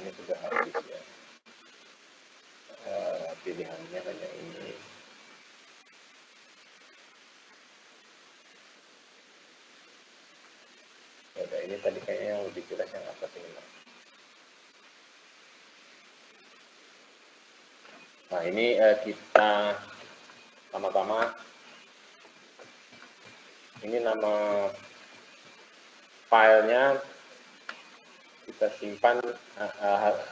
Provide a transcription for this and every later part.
ini sudah habis ya. Pilihannya hanya ini. Ya, ini tadi kayaknya yang lebih jelas yang atas ini. Nah, ini kita sama-sama, ini nama filenya kita simpan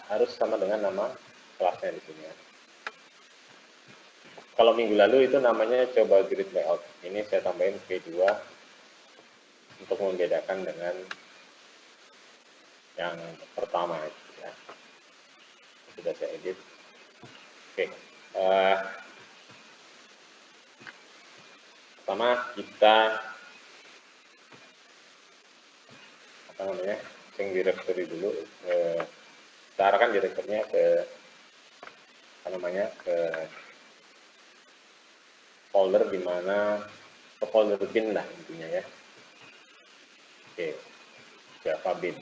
harus sama dengan nama kelasnya di sini ya. Kalau minggu lalu itu namanya coba grid layout. Ini saya tambahin V2 untuk membedakan dengan yang pertama ya. Sudah saya edit. Oke. Pertama kita sync directory dulu. Kita arahkan direkturnya ke ke folder dimana ke folder bin lah intinya ya. Oke, Java bin.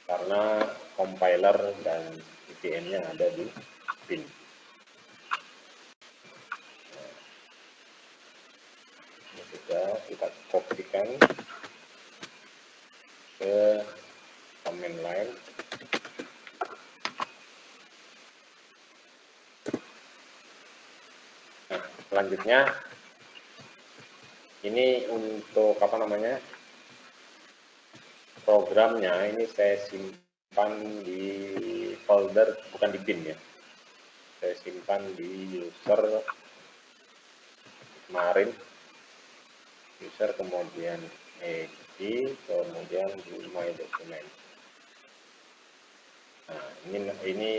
Karena compiler dan VPN-nya ada di bin. Ini sudah kita kopikan ke command line. Nah, selanjutnya ini untuk programnya ini saya simpan di folder, bukan di bin ya. Saya simpan di user kemarin, user kemudian edit, kemudian di my document. Nah, ini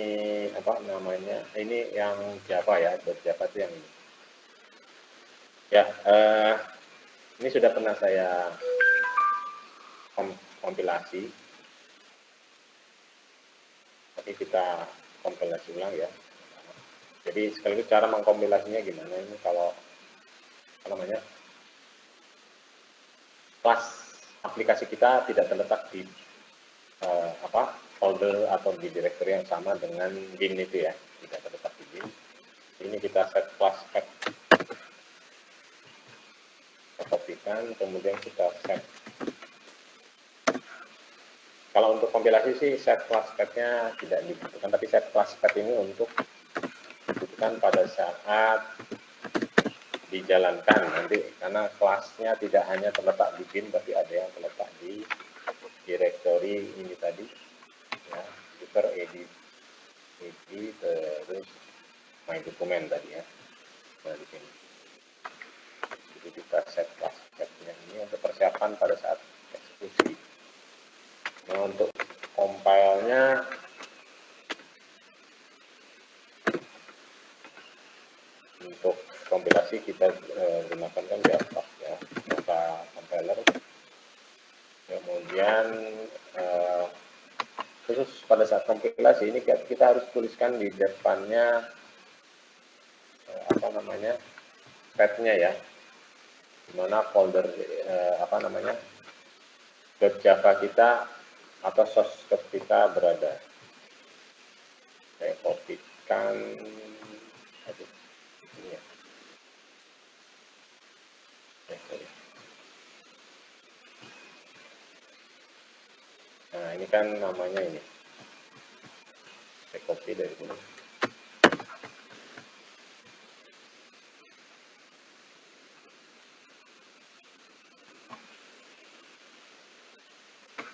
apa namanya? Ini yang Java ya, Java itu yang ini. Ya, ini sudah pernah saya kompilasi. Tapi kita kompilasi ulang ya. Jadi sekaligus cara mengkompilasinya gimana ini kalau kelas aplikasi kita tidak terletak di folder atau di directory yang sama dengan bin itu ya, tidak terletak di bin. Ini kita set class path, kita kopikan, kemudian kita set. Kalau untuk kompilasi sih set class path-nya tidak dibutuhkan, tapi set class path ini untuk dibutuhkan pada saat dijalankan nanti, karena kelasnya tidak hanya terletak di bin, tapi ada yang terletak di directory ini tadi ya, user edit terus my document tadi ya. Nah, di sini jadi kita set class path-nya ini untuk persiapan pada saat eksekusi. Nah, untuk compile-nya untuk kompilasi kita gunakan kan Java ya, Java compiler. Kemudian khusus pada saat kompilasi ini kita harus tuliskan di depannya path-nya ya, dimana folder .java kita atau source code kita berada. Saya kopikan ini ya. Nah, ini kan namanya ini. Saya copy dari sini.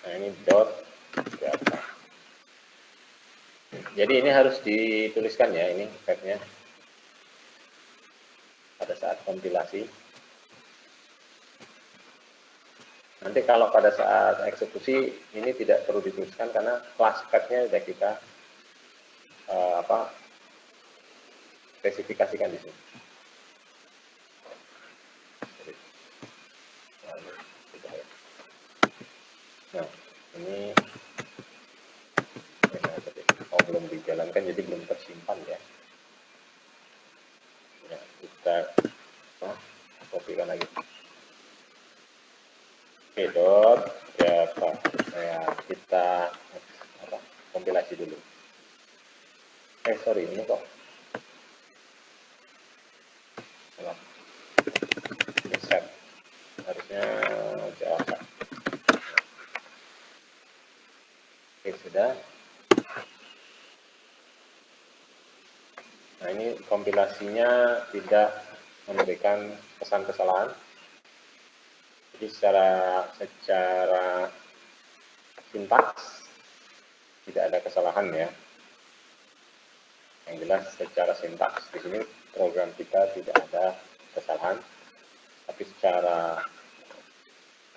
Nah, ini .java. Jadi ini harus dituliskan ya, ini path-nya pada saat kompilasi. Nanti kalau pada saat eksekusi ini tidak perlu dituliskan karena class path-nya sudah kita spesifikasikan di sini. Nah, ini belum dijalankan, jadi belum tersimpan ya. Ya, kita kopikan lagi. Oke, dot Java. Nah, kita kompilasi dulu. Sorry, ini kok set harusnya Java. Oke, sudah. Nah, ini kompilasinya tidak memberikan pesan kesalahan. Jadi secara sintaks tidak ada kesalahan ya. Yang jelas secara sintaks di sini program kita tidak ada kesalahan, tapi secara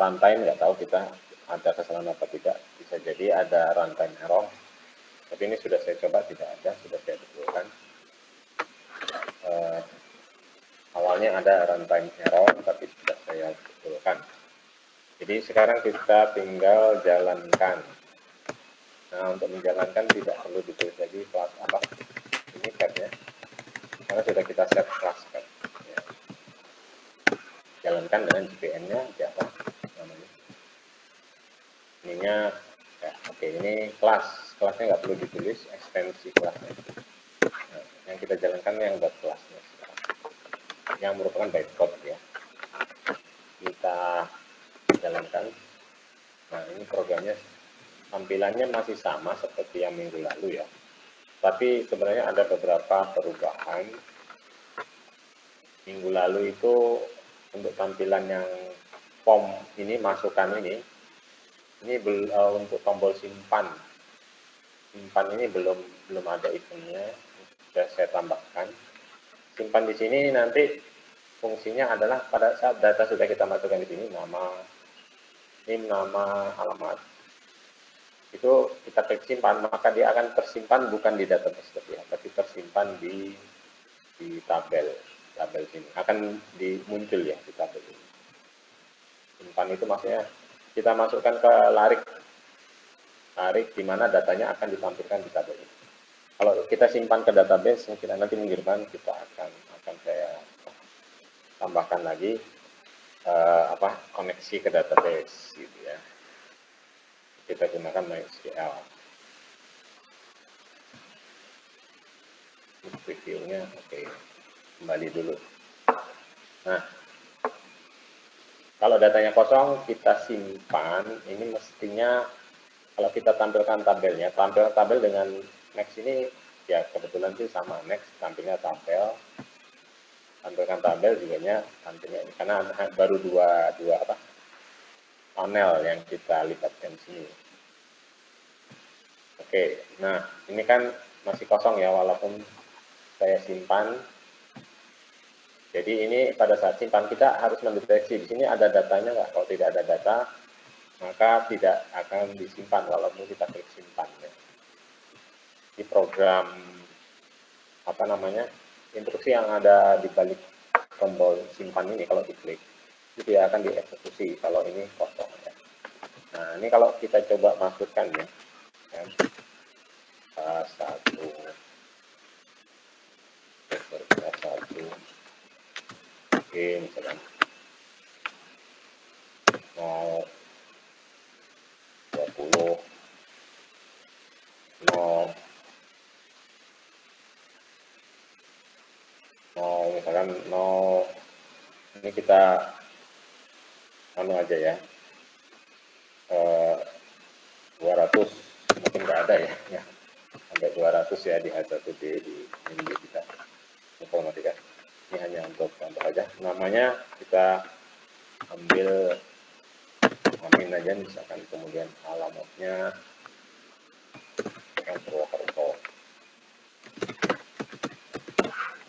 runtime nggak tahu kita ada kesalahan apa tidak. Bisa jadi ada runtime error, tapi ini sudah saya coba tidak ada, sudah saya betulkan. Awalnya ada runtime error, tapi sudah saya betulkan. Jadi sekarang kita tinggal jalankan. Nah, untuk menjalankan tidak perlu ditulis lagi kelas apa ini tab-nya, karena sudah kita set kelas tab. Ya. Jalankan dengan JVM-nya Java namanya. Ininya ya, oke, ini kelasnya nggak perlu ditulis, ekstensi kelasnya. Nah, yang kita jalankan yang buat kelasnya yang merupakan bytecode ya, kita jalankan. Nah, ini programnya tampilannya masih sama seperti yang minggu lalu ya, tapi sebenarnya ada beberapa perubahan. Minggu lalu itu untuk tampilan yang form ini, masukkan ini untuk tombol simpan ini belum ada eventnya, sudah saya tambahkan. Simpan di sini nanti fungsinya adalah pada saat data sudah kita masukkan di sini, nama, NIM, nama, alamat, itu kita klik simpan, maka dia akan tersimpan bukan di database ya, tapi tersimpan di tabel sini, akan muncul ya di tabel ini. Simpan itu maksudnya kita masukkan ke larik di mana datanya akan ditampilkan di tabel ini. Kalau kita simpan ke database, kita nanti minggu depan kita akan saya tambahkan lagi koneksi ke database gitu ya. Kita gunakan MySQL. Previewnya oke. Kembali dulu. Nah, kalau datanya kosong kita simpan, ini mestinya kalau kita tampilkan tabelnya, tabel dengan next ini ya kebetulan sih sama, next tampilnya tabel, tampilkan tabel juga tampilnya ini, karena baru dua panel yang kita libatkan sini. Oke, nah ini kan masih kosong ya walaupun saya simpan. Jadi ini pada saat simpan kita harus mendeteksi di sini ada datanya nggak. Kalau tidak ada data, maka tidak akan disimpan walaupun kita klik simpan. Ya. Di program instruksi yang ada di balik tombol simpan ini, kalau diklik itu dia akan dieksekusi kalau ini kosong. Ya. Nah ini kalau kita coba masukkan ya, satu oke, misalkan mau 20 misalkan ini kita aja ya, 200 mungkin nggak ada ya, sampai 200 ya di H1D di minggu kita informatika. Ini hanya untuk contoh aja, namanya kita ambil amin aja misalkan, kemudian alamatnya Purwokerto.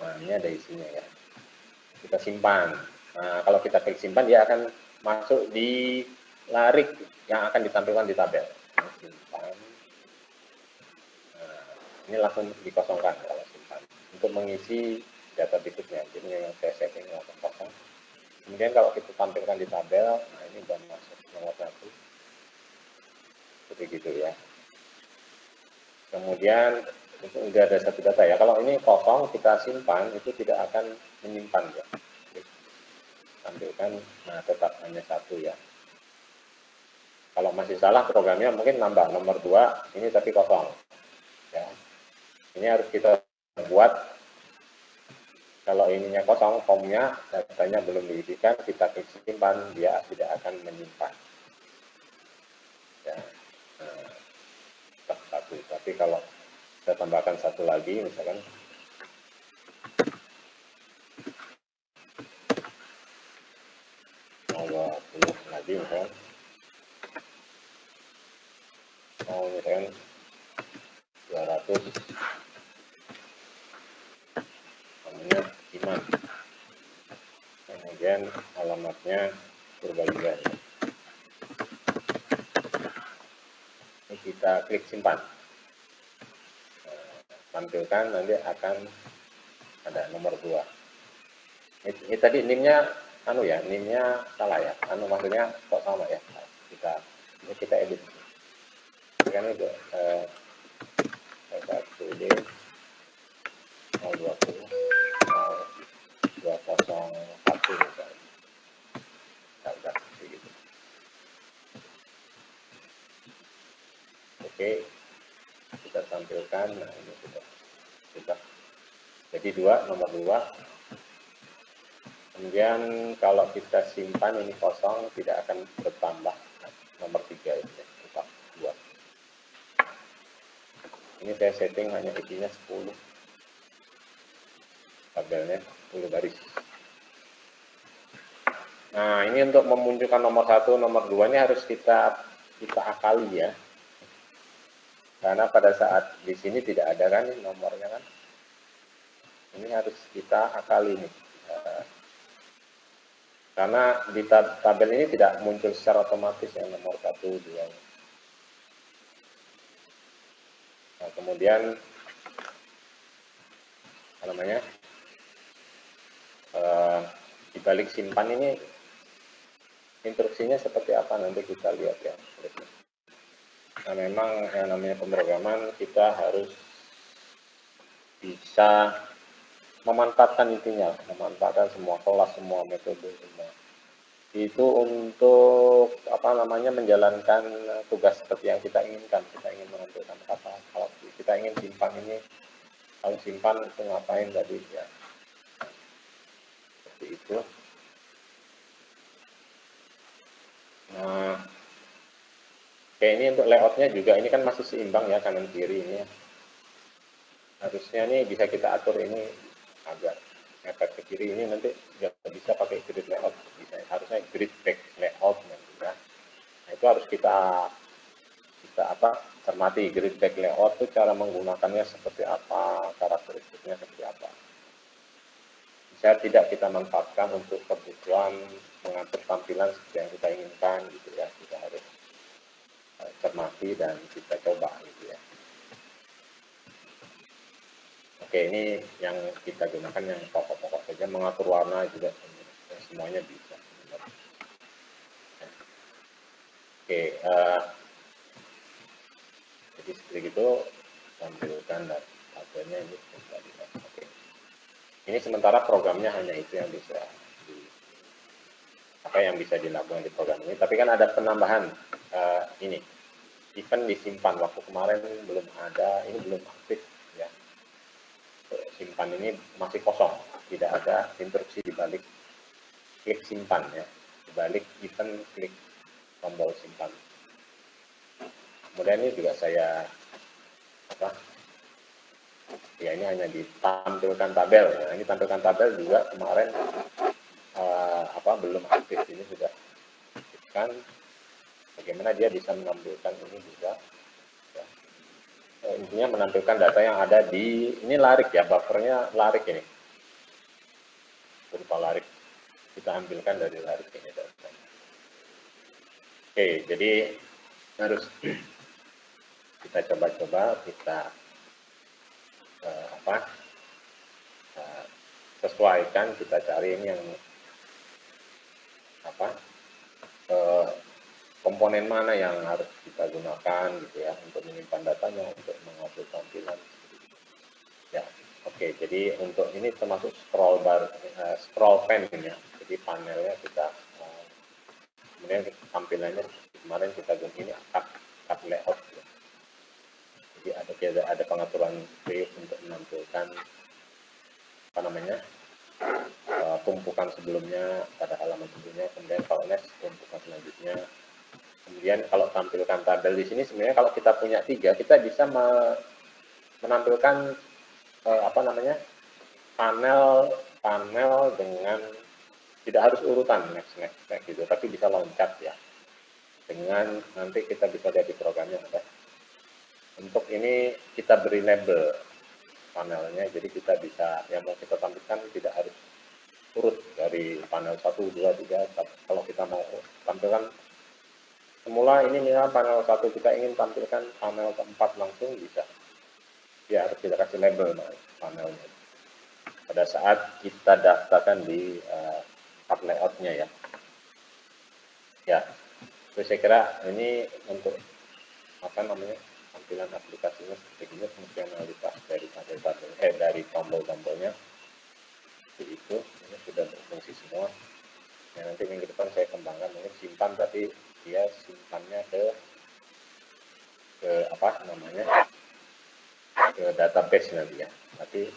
Nah ini ada isinya ya, kita simpan. Nah kalau kita klik simpan dia akan masuk di larik yang akan ditampilkan di tabel. Simpan. Nah, ini langsung dikosongkan kalau simpan untuk mengisi data berikutnya. Jadi yang saya setting langsung kosong. Kemudian kalau kita tampilkan di tabel, nah ini sudah masuk nomor 1 seperti gitu ya. Kemudian itu sudah ada satu data ya. Kalau ini kosong kita simpan itu tidak akan menyimpan ya. Tampilkan, nah tetap hanya 1 ya. Kalau masih salah programnya mungkin nambah nomor 2 ini tapi kosong. Ya. Ini harus kita buat, kalau ininya kosong, formnya, datanya belum diisikan, kita klik simpan, dia tidak akan menyimpan. Ya. Nah, satu. Tapi kalau kita tambahkan satu lagi, misalkan nomor 20 lagi, misalkan misalkan 200, namanya Iman, kemudian alamatnya Purbalingga. Ini kita klik simpan, tampilkan, nanti akan ada nomor 2. Ini tadi NIM-nya NIM-nya salah ya, maksudnya kok sama ya, kita edit kan itu 1D 020 201 misalnya. Udah, gitu. Oke, kita tampilkan. Nah, ini sudah jadi nomor 2. Kemudian kalau kita simpan ini kosong, tidak akan bertambah. Nomor 3 ini tetap 2. Ini saya setting hanya isinya 10. Tabelnya 10 baris. Nah, ini untuk memunculkan nomor 1, nomor 2 ini harus kita akali ya. Karena pada saat di sini tidak ada kan nomornya kan. Ini harus kita akali nih. Karena di tabel ini tidak muncul secara otomatis yang nomor 1, 2. Nah, kemudian di balik simpan ini instruksinya seperti apa, nanti kita lihat ya. Nah, memang yang namanya pemrograman kita harus bisa memanfaatkan intinya, memanfaatkan semua kelas, semua metode, semua itu untuk menjalankan tugas seperti yang kita inginkan. Kita ingin menentukan apa, kalau kita ingin simpan ini, kalau simpan itu ngapain tadi ya, seperti itu. Nah, kayak ini untuk layoutnya juga, ini kan masih seimbang ya, kanan kiri ini ya. Harusnya nih bisa kita atur ini agak mepet ke kiri, ini nanti bisa pakai grid layout, bisa harusnya grid back layout nanti ya. Nah, itu harus kita cermati, grid back layout itu cara menggunakannya seperti apa, karakteristiknya seperti apa. Bisa tidak kita manfaatkan untuk kebutuhan mengatur tampilan seperti yang kita inginkan gitu ya. Kita harus cermati dan kita coba gitu ya. Oke, ini yang kita gunakan yang pokok-pokok saja, mengatur warna juga semuanya bisa. Oke, jadi seperti itu, tampilkan tabelnya ini. Oke. Ini sementara programnya hanya itu yang bisa dilakukan di program ini. Tapi kan ada penambahan ini, event disimpan, waktu kemarin belum ada, ini belum aktif ya. Simpan ini masih kosong, tidak ada instruksi di balik klik simpan ya, di balik event klik tombol simpan. Kemudian ini juga saya ini hanya ditampilkan tabel ya. Ini tampilkan tabel juga kemarin belum aktif, ini sudah aktifkan. Bagaimana dia bisa menampilkan ini juga ya. Intinya menampilkan data yang ada di ini larik ya, buffernya larik ini, berupa larik, kita ambilkan dari larik ini data. Oke, jadi harus kita coba-coba, kita sesuaikan, kita cari ini yang komponen mana yang harus kita gunakan gitu ya, untuk menyimpan datanya, untuk mengatur tampilan ya. Oke, jadi untuk ini termasuk scroll pane ya, jadi panelnya kita kemudian tampilannya kemarin kita gunakan ini cut layout ya. Jadi ada pengaturan view untuk menampilkan apa namanya tumpukan sebelumnya pada halaman sebelumnya, kemudian kalau next tumpukan selanjutnya. Kemudian kalau tampilkan tabel di sini sebenarnya kalau kita punya 3 kita bisa menampilkan apa namanya panel dengan tidak harus urutan next kayak gitu, tapi bisa loncat ya. Dengan nanti kita bisa lihat di programnya ada. Untuk ini kita beri label panelnya, jadi kita bisa yang mau kita tampilkan tidak harus urut dari panel 1, 2, 3. Kalau kita mau tampilkan semula ini misalnya panel 1 kita ingin tampilkan panel keempat langsung bisa. Ya harus kita kasih label panelnya. Pada saat kita daftarkan di tab layoutnya ya. Ya, terus saya kira ini untuk apa namanya tampilan aplikasinya seperti ini, fungsionalitas dari tombol-tombolnya itu ini sudah berfungsi semua. Ya, nanti minggu depan saya kembangkan mungkin simpan, tapi dia simpannya ke apa namanya ke database nanti ya. Tapi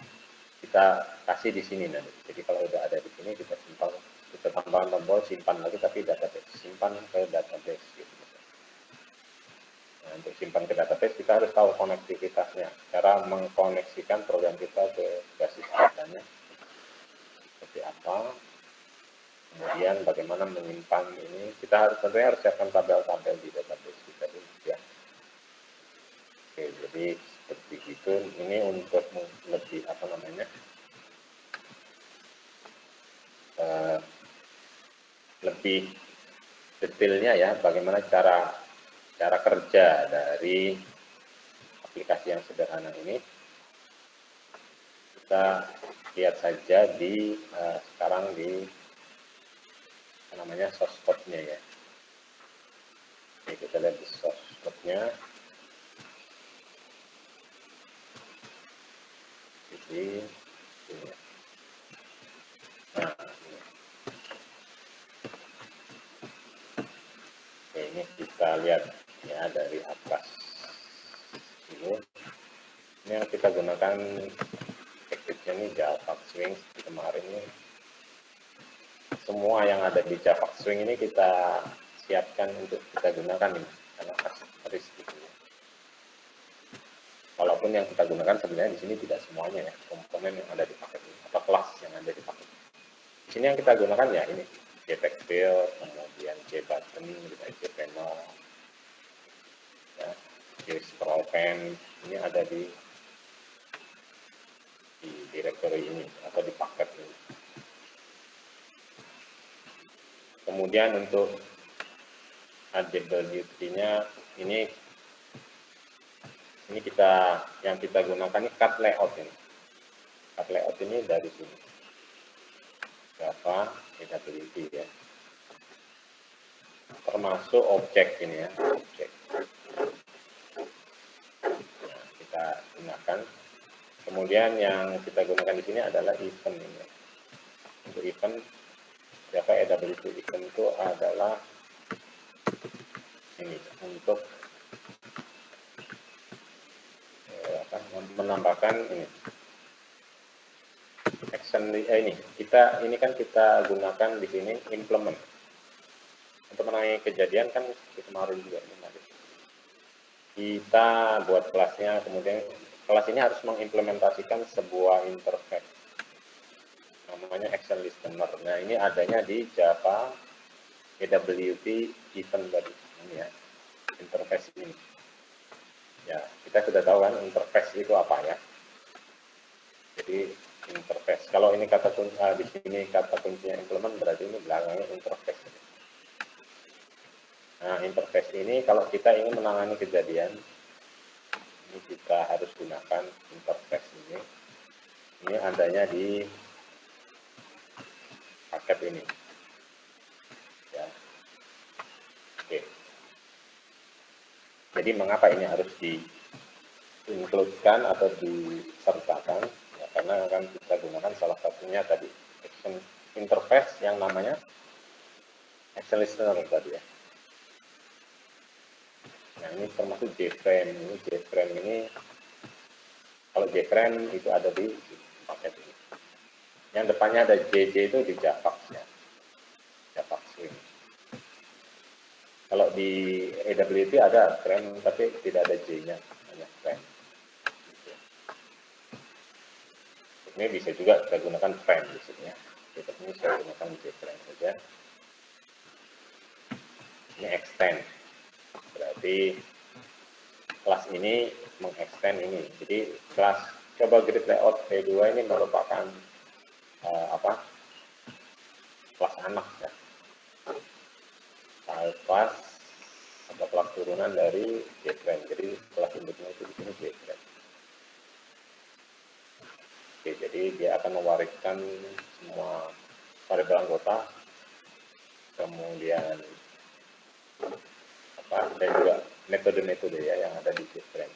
kita kasih di sini nanti. Jadi kalau udah ada di sini kita simpan, kita tambahkan tombol simpan lagi tapi database, simpan ke database gitu. Nah, untuk simpan ke database kita harus tahu konektivitasnya, cara mengkoneksikan program kita ke basis datanya seperti apa. Kemudian bagaimana menyimpan ini, kita harus tentunya harus siapkan tabel-tabel di database kita dulu ya. Oke, jadi seperti itu. Ini untuk lebih apa namanya lebih detailnya ya, bagaimana cara kerja dari aplikasi yang sederhana ini. Kita lihat saja di sekarang di apa namanya source code-nya ya. Oke, kita lihat di source code-nya. Jadi ini. Nah, ini kita lihat ya dari atas ini yang kita gunakan package ini Java Swing kemarin ini. Semua yang ada di Java Swing ini kita siapkan untuk kita gunakan ini karena karakteristik ini. Walaupun yang kita gunakan sebenarnya di sini tidak semuanya ya, komponen yang ada di paket ini atau kelas yang ada di paket. Di sini yang kita gunakan ya ini JPEG Field, kemudian JButton, JPanel, ya, Scroll Pen, ini ada di directory ini atau di paket ini. Kemudian untuk AWT-nya ini yang kita gunakan ini cut layout ini. Cut layout ini dari sini. Java AWT ya. Termasuk objek ini ya, objek. Nah, kita gunakan. Kemudian yang kita gunakan di sini adalah event ini. Untuk event Java AWT event itu adalah ini untuk menambahkan ini action ini kan kita gunakan di sini implement untuk menangani kejadian kan kemarin juga ini kita buat kelasnya, kemudian kelas ini harus mengimplementasikan sebuah interface namanya action listener. Nah ini adanya di Java AWT event tadi ini ya, interface ini. Ya, kita sudah tahu kan interface itu apa ya. Jadi interface. Kalau ini kata di sini kata kuncinya implement, berarti ini belakangnya interface. Nah, interface ini kalau kita ingin menangani kejadian, ini kita harus gunakan interface ini. Ini adanya di paket ini. Ya. Oke. Jadi mengapa ini harus di-includekan atau disertakan? Ya, karena akan kita gunakan salah satunya tadi action interface yang namanya action listener tadi ya. itu JFrame. Ini JFrame ini, kalau JFrame itu ada di paket ini. Yang depannya ada JJ itu di Javax ya, Javax Swing. Kalau di AWT ada frame tapi tidak ada J-nya, hanya frame. Ini bisa juga kita gunakan frame di sini ya. Ini saya gunakan JFrame saja. Ini extend, berarti kelas ini mengextend ini. Jadi kelas coba grid layout V2 ini merupakan kelas anak ya, kelas atau kelas turunan dari JFrame. Jadi kelas induknya itu di sini JFrame. Oke, jadi dia akan mewariskan semua variabel anggota, kemudian dan juga metode-metode ya yang ada di JFrame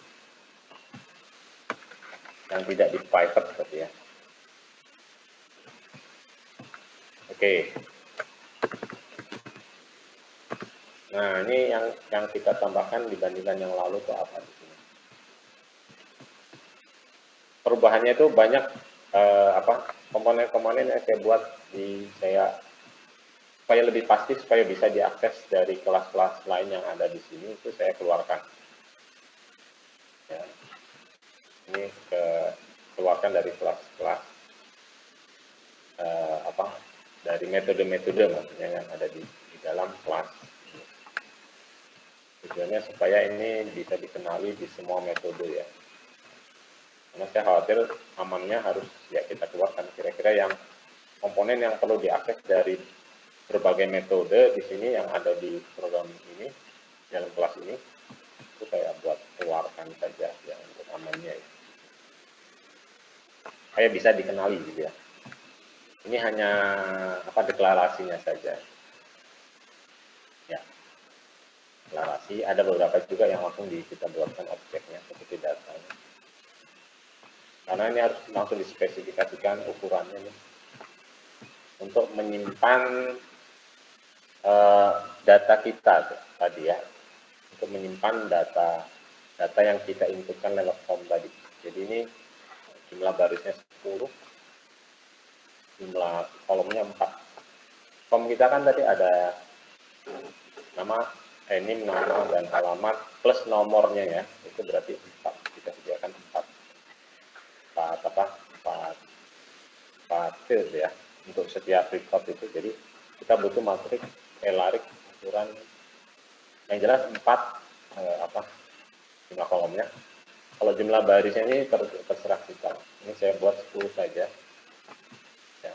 yang tidak di private seperti ya. Oke. Nah, ini yang kita tambahkan dibandingkan yang lalu itu apa di sini? Perubahannya itu banyak komponen-komponen yang saya buat supaya lebih pasti, supaya bisa diakses dari kelas-kelas lain yang ada di sini, itu saya keluarkan. Ya. Ini keluarkan dari kelas-kelas dari metode-metode maksudnya yang ada di dalam kelas. Tujuannya supaya ini bisa dikenali di semua metode ya. Karena saya khawatir amannya harus ya kita keluarkan kira-kira yang komponen yang perlu diakses dari berbagai metode di sini yang ada di program ini, dalam kelas ini, itu saya buat keluarkan saja ya untuk amannya ya. Supaya bisa dikenali gitu ya. Ini hanya deklarasinya saja. Ya. Deklarasi, ada beberapa juga yang langsung kita buatkan objeknya seperti datanya. Karena ini harus langsung dispesifikasikan ukurannya nih. Untuk menyimpan data kita tadi ya, untuk menyimpan data yang kita inputkan lewat form tadi. Jadi ini jumlah barisnya 10, jumlah kolomnya 4. Form kita kan tadi ada nama, ini nama dan alamat plus nomornya ya, itu berarti 4. Kita sediakan 4 field ya untuk setiap record itu. Jadi kita butuh matrik elarik ukuran yang jelas 4 jumlah kolomnya. Kalau jumlah barisnya ini terserah kita. Ini saya buat 10 saja. Ya.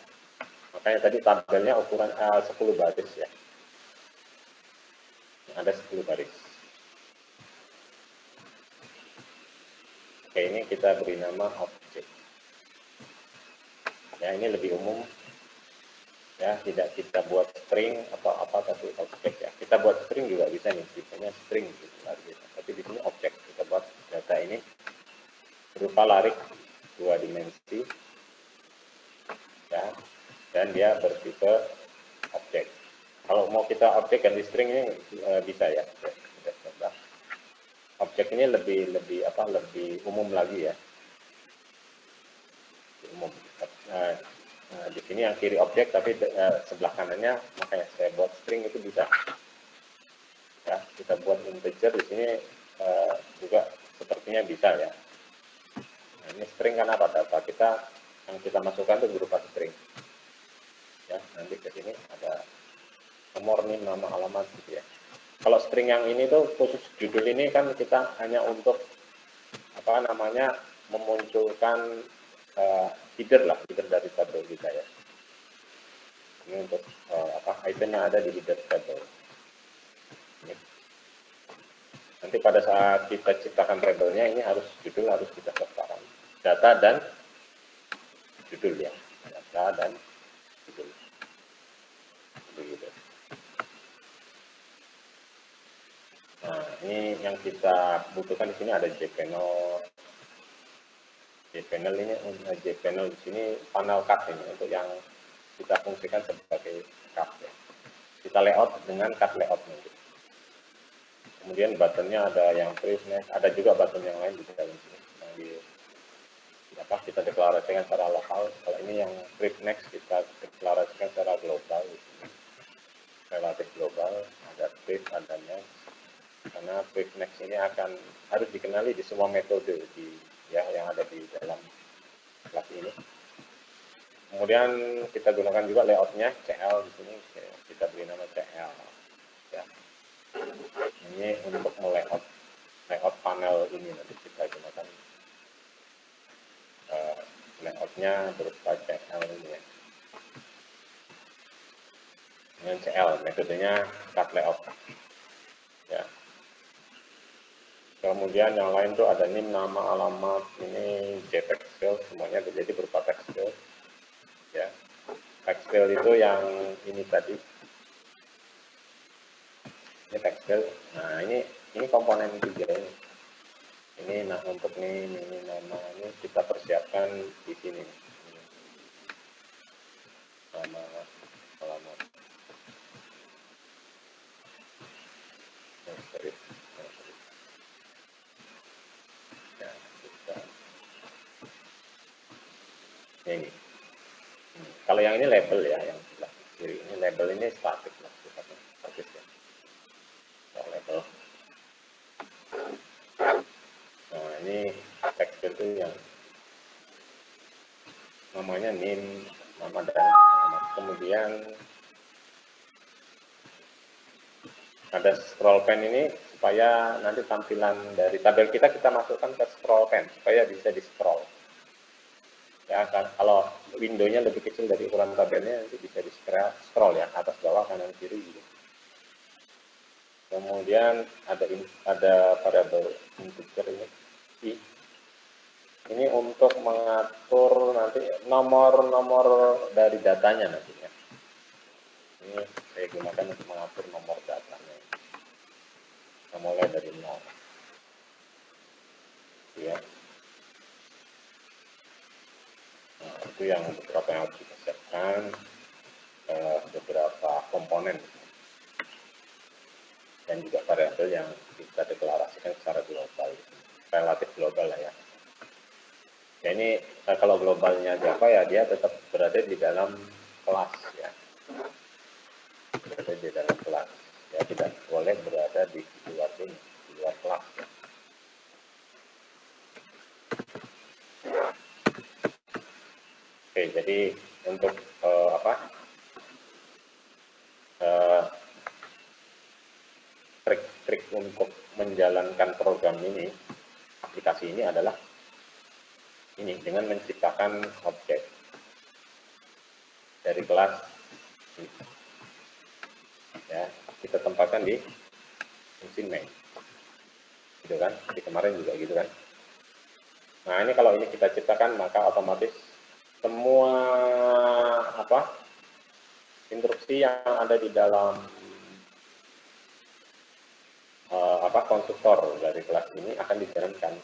Makanya tadi tabelnya ukuran 10 baris ya. Ada 10 baris. Oke, ini kita beri nama objek. Ya, ini lebih umum. Ya, tidak kita buat string atau apa, tapi objek ya. Kita buat string juga bisa nih, tipenya string gitu. Tapi di sini objek. Kita buat data ini berupa larik 2 dimensi. Ya, dan dia bertipe objek. Kalau mau kita objek ganti string ini bisa ya. Objek ini lebih umum lagi ya. Umum. Di sini yang kiri objek, tapi sebelah kanannya makanya saya buat string itu bisa. Ya, kita buat integer di sini juga sepertinya bisa ya. Nah, ini string kan apa? Data kita yang kita masukkan itu berupa string. Ya, nanti ke sini ada nomor nih, nama, alamat gitu ya. Kalau string yang ini tuh khusus judul ini kan kita hanya untuk memunculkan header dari tabel kita ya. Ini untuk item yang ada di header tabel. Ini. Nanti pada saat kita ciptakan tabelnya ini judul harus kita sertakan. Data dan judul ya. Data dan judul. Begitu. Nah, ini yang kita butuhkan di sini ada jpanel. Jpanel ini jpanel di sini panel cut ini untuk yang kita fungsikan sebagai cut ya. Kita layout dengan cut layout nanti. Kemudian buttonnya ada yang Pref Next, ada juga button yang lain di dalam sini yang kita deklarasikan secara lokal. Kalau ini yang Pref Next kita deklarasikan secara global, relatif global. Ada Pref, ada Next. Karena Pref Next ini harus dikenali di semua metode yang ada di dalam kelas ini. Kemudian kita gunakan juga layoutnya CL di sini, kita beri nama CL. Ya. Ini untuk layout panel ini nanti kita gunakan layoutnya berupa CL ini ya. Dengan CL metodenya cut layout. Ya. Kemudian yang lain tuh ada NIM, nama, alamat, ini JPEG file, semuanya jadi berupa text file. Ya. Text file itu yang ini tadi. Ini text file. Nah, ini komponen 3 ini. Ini untuk ini nama, ini kita persiapkan di sini. Nama, alamat. Ya, ini. Kalau yang ini label ya, yang sebelah kiri ini label ini statik lah, statis ya. Label. Nah, ini text field itu yang namanya NIM, nama dan alamat. Kemudian ada scroll pen ini supaya nanti tampilan dari tabel kita masukkan ke scroll pen supaya bisa di scroll. Ya kan, kalau windownya lebih kecil dari ukuran tabelnya nanti bisa di scroll ya, atas bawah kanan kiri gitu. Kemudian ada variabel integer ini i. Ini untuk mengatur nanti nomor dari datanya nantinya. Ini saya gunakan untuk mengatur nomor datanya. Kita mulai dari 0. Ya. Nah, itu yang beberapa yang harus kita siapkan, beberapa komponen dan juga variabel yang kita deklarasikan secara global, relatif global lah ya. Ya ini kalau globalnya Java ya dia tetap berada di dalam kelas ya, berada di dalam kelas ya, tidak boleh berada di luar ini, di luar kelas ya. Oke, jadi untuk trik-trik untuk menjalankan program ini, aplikasi ini adalah ini dengan menciptakan objek dari kelas ini. Ya, kita tempatkan di mesin main, gitu kan? Di kemarin juga gitu kan. Nah ini kalau ini kita ciptakan maka otomatis semua instruksi yang ada di dalam konstruktor dari kelas ini akan dijalankan.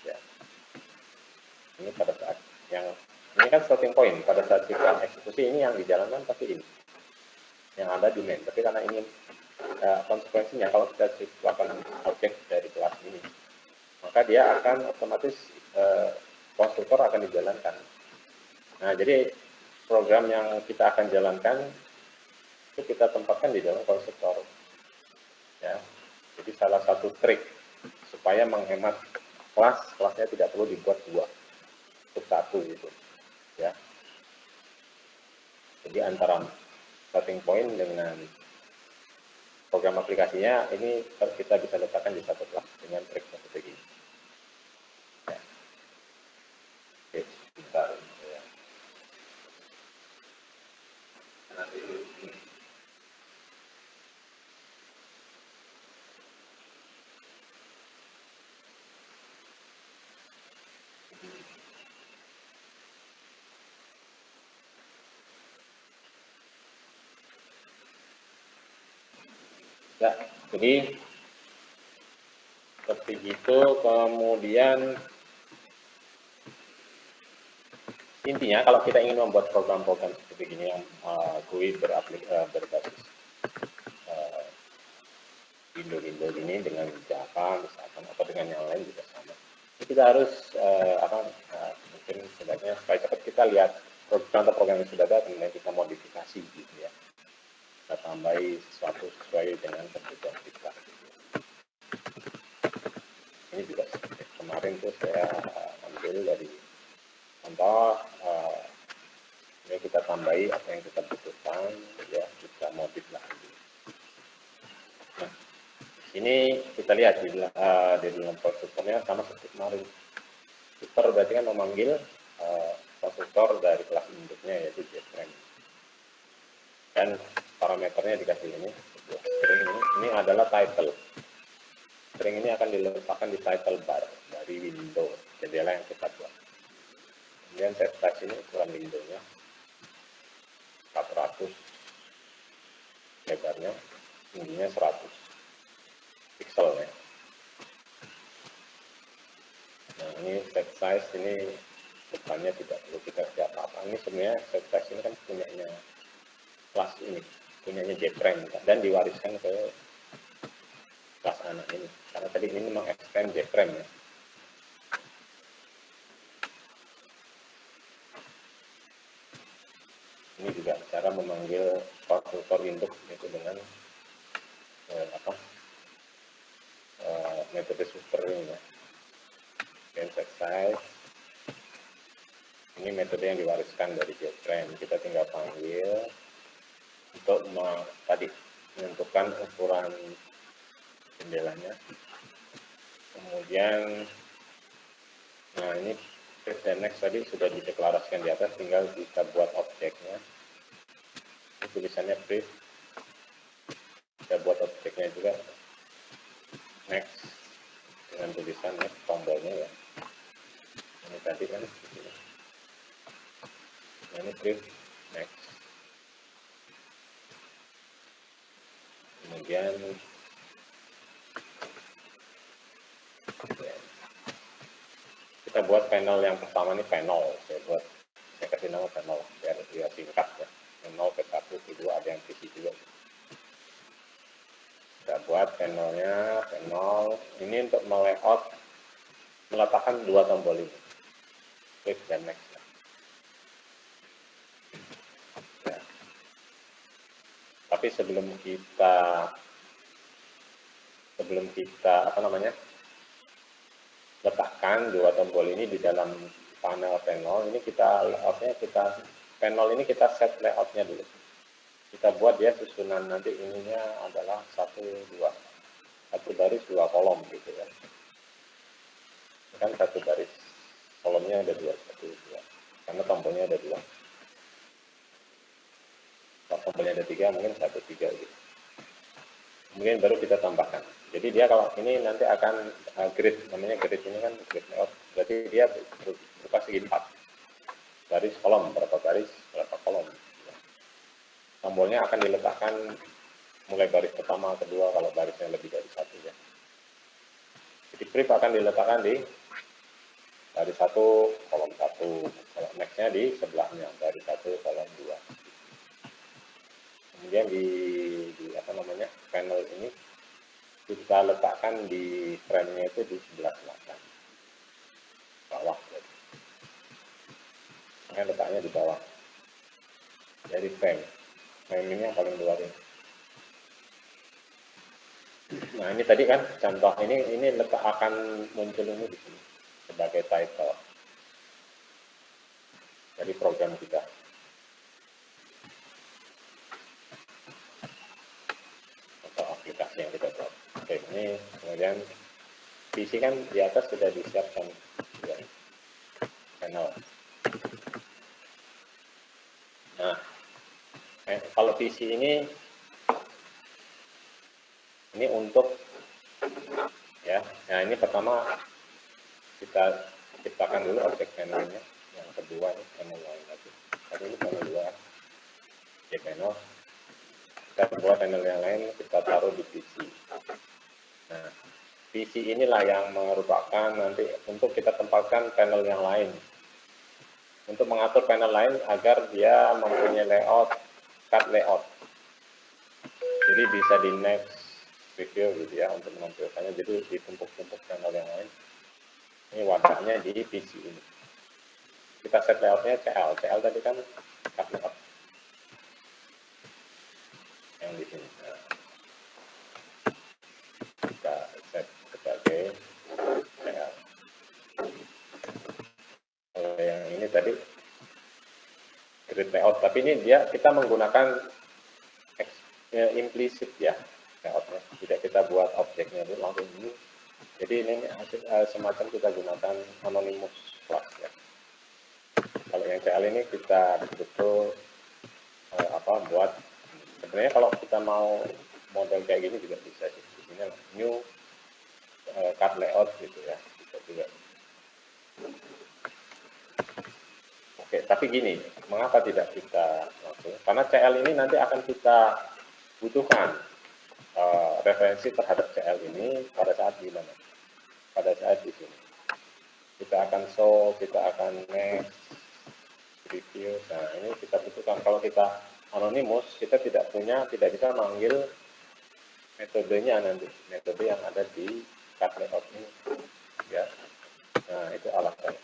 Ya. Ini pada saat ini kan starting point, pada saat kita eksekusi ini yang dijalankan pasti ini yang ada di main. Tapi karena ini konsekuensinya kalau kita ciptakan objek dari kelas ini, maka dia akan otomatis konstruktor akan dijalankan. Nah, jadi program yang kita akan jalankan itu kita tempatkan di dalam konstruktor. Ya. Jadi salah satu trik supaya menghemat kelasnya tidak perlu dibuat dua, untuk satu gitu. Ya. Jadi antara starting point dengan program aplikasinya ini kita bisa letakkan di satu kelas dengan trik seperti ini. Ya. Oke, sebentar. Ya. Nanti ini. Ya, jadi seperti itu. Kemudian intinya kalau kita ingin membuat program-program seperti ini yang GUI berbasis window ini dengan Java misalkan atau dengan yang lain juga sama. Jadi kita harus mungkin sebaiknya supaya cepat kita lihat contoh program yang sudah ada, kemudian kita modifikasi gitu ya. Kita tambahi sesuatu sesuai dengan kebutuhan kita. Gitu. Ini juga kemarin tuh saya ambil dari contoh ini kita tambahi apa yang kita butuhkan ya, kita modif lagi. Nah, ini kita lihat di dalam konstruktornya sama seperti kemarin. Konstruktor berarti kan memanggil konstruktor dari kelas induknya yaitu JFrame. Dan parameternya dikasih ini, string ini adalah title. String ini akan diletakkan di title bar dari window jendela yang kita buat. Kemudian set size ini ukuran windownya 400, lebarnya, tingginya 100 pixel ya. Nah ini set size ini depannya tidak perlu kita siap apa. Ini sebenarnya set size ini kan punyanya kelas ini, punyanya JFrame dan diwariskan ke kelas anak ini. Karena tadi ini mengekstend JFrame ya. Ini juga cara memanggil konstruktor induk itu dengan metode super ini ya. Dan set size ini metode yang diwariskan dari JFrame. Kita tinggal panggil untuk tadi menentukan ukuran jendelanya. Kemudian nah ini print dan next tadi sudah dideklarasikan di atas, tinggal kita buat objeknya. Ini tulisannya print, kita buat objeknya juga next dengan tulisan next tombolnya ya. Ini tadi kan begini. Nah, ini print next. Kemudian kita buat panel yang pertama ini panel. Saya kasih nama panel biar dia singkat ya. Panel P1, P2 ada yang PC juga. Kita buat panelnya, panel ini untuk meletakkan dua tombol ini, flip dan next. Ya. Tapi sebelum kita letakkan dua tombol ini di dalam panel ini, panel ini kita set layoutnya dulu. Kita buat dia susunan nanti ininya adalah satu baris dua kolom gitu ya. Kan satu baris kolomnya ada dua, karena tombolnya ada dua. Kalau tombolnya ada tiga, mungkin 1, 3 gitu. Kemudian baru kita tambahkan. Jadi dia kalau ini nanti akan grid, namanya grid ini kan grid layout. Berarti dia berupa segi 4. Baris kolom, berapa baris, berapa kolom. Tombolnya akan diletakkan mulai baris pertama, kedua, kalau barisnya lebih dari 1 ya. Jadi print akan diletakkan di baris 1, kolom 1. Kalau next-nya di sebelahnya, baris 1, kolom 2. Kemudian di panel ini kita letakkan di frame-nya itu di sebelah selatan bawah. Ini letaknya di bawah dari frame ini yang paling luar ini. Nah ini tadi kan contoh ini letak akan muncul ini di sini sebagai title dari program kita. Aplikasi yang kita buat. Oke, ini kemudian PC kan di atas sudah disiapkan ya, panel. Nah, kalau PC ini untuk ya. Nah ini pertama kita ciptakan dulu objek panelnya. Yang kedua ini panel lain lagi. Tadi ini panel 2, ya panel. Kita buat panel yang lain, kita taruh di PC. Nah, PC inilah yang merupakan nanti untuk kita tempatkan panel yang lain. Untuk mengatur panel lain agar dia mempunyai layout, cut layout. Jadi bisa di next, preview gitu ya untuk menampilkannya, jadi ditumpuk-tumpuk channel yang lain. Ini wadahnya di PC ini. Kita set layoutnya CL tadi kan cut layout yang di sini. Nah, kita set sebagai CL. Kalau yang ini tadi grid layout, tapi ini kita menggunakan implisit ya layoutnya, tidak kita buat objeknya dulu langsung ini. Jadi ini semacam kita gunakan anonymous class ya. Kalau yang CL ini kita betul-betul buat, sebenarnya kalau kita mau model kayak gini juga bisa sih. Di sini new card layout gitu ya, bisa juga. Oke, tapi gini, mengapa tidak kita langsung? Karena CL ini nanti akan kita butuhkan referensi terhadap CL ini pada saat di mana? Pada saat di sini. Kita akan show, kita akan next, review. Nah, ini kita butuhkan. Kalau kita anonymous, kita tidak bisa manggil metodenya nanti, metode yang ada di card layout ini. Ya. Nah, itu alasannya.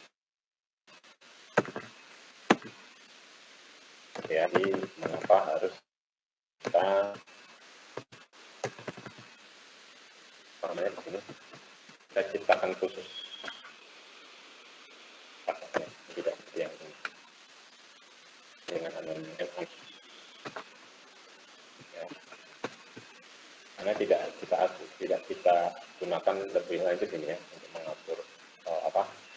Ya, jadi mengapa harus kita namanya di sini kita ciptakan khusus tidak seperti yang ini dengan anonymous ya. Karena tidak kita gunakan lebih lanjut ini ya untuk mengatur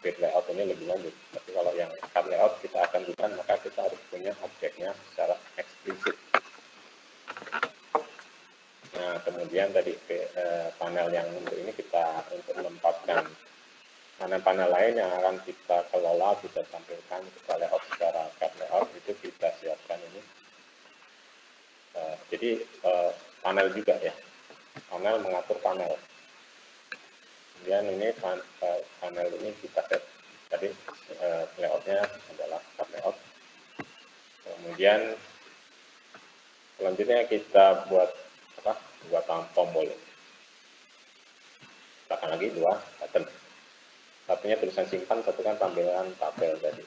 grid layout ini lebih lanjut. Tapi kalau yang card layout kita akan gunakan, maka kita harus punya objeknya secara eksplisit. Nah, kemudian tadi panel yang untuk ini kita untuk menempatkan panel-panel lain yang akan kita kelola, kita tampilkan, kita layout secara card layout, itu kita siapkan ini. Jadi panel juga ya, panel mengatur panel. Kemudian ini panel ini kita set tadi layoutnya adalah card layout. Kemudian selanjutnya kita buat tombol. Tambahkan lagi 2 button. Satunya tulisan simpan, satu kan tampilan tabel tadi.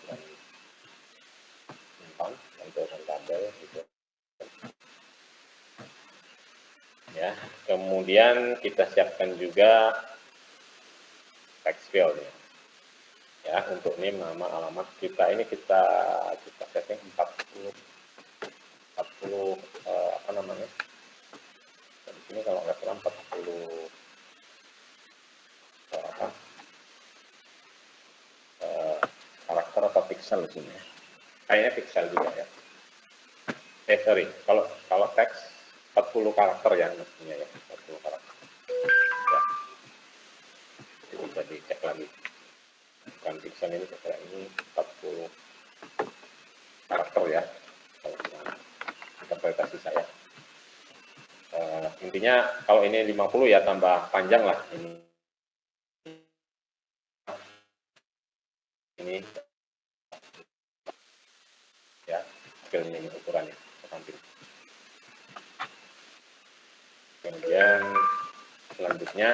Simpan dan tulisan tabel gitu. Ya, kemudian kita siapkan juga text field ya. Untuk name, nama, alamat kita ini kita setting 40 di sini kalau nggak salah 40 karakter atau pixel di sini ya. Kayaknya pixel juga ya. Sorry, kalau teks 40 karakter ya mestinya ya, 40 karakter. Ya. Jadi bisa dicek lagi. Bukan pixel ini, saya ini 40 karakter ya. Kalau interpretasi saya. Intinya kalau ini 50 ya tambah panjang lah ini ya, filmnya ini ukurannya samping. Kemudian selanjutnya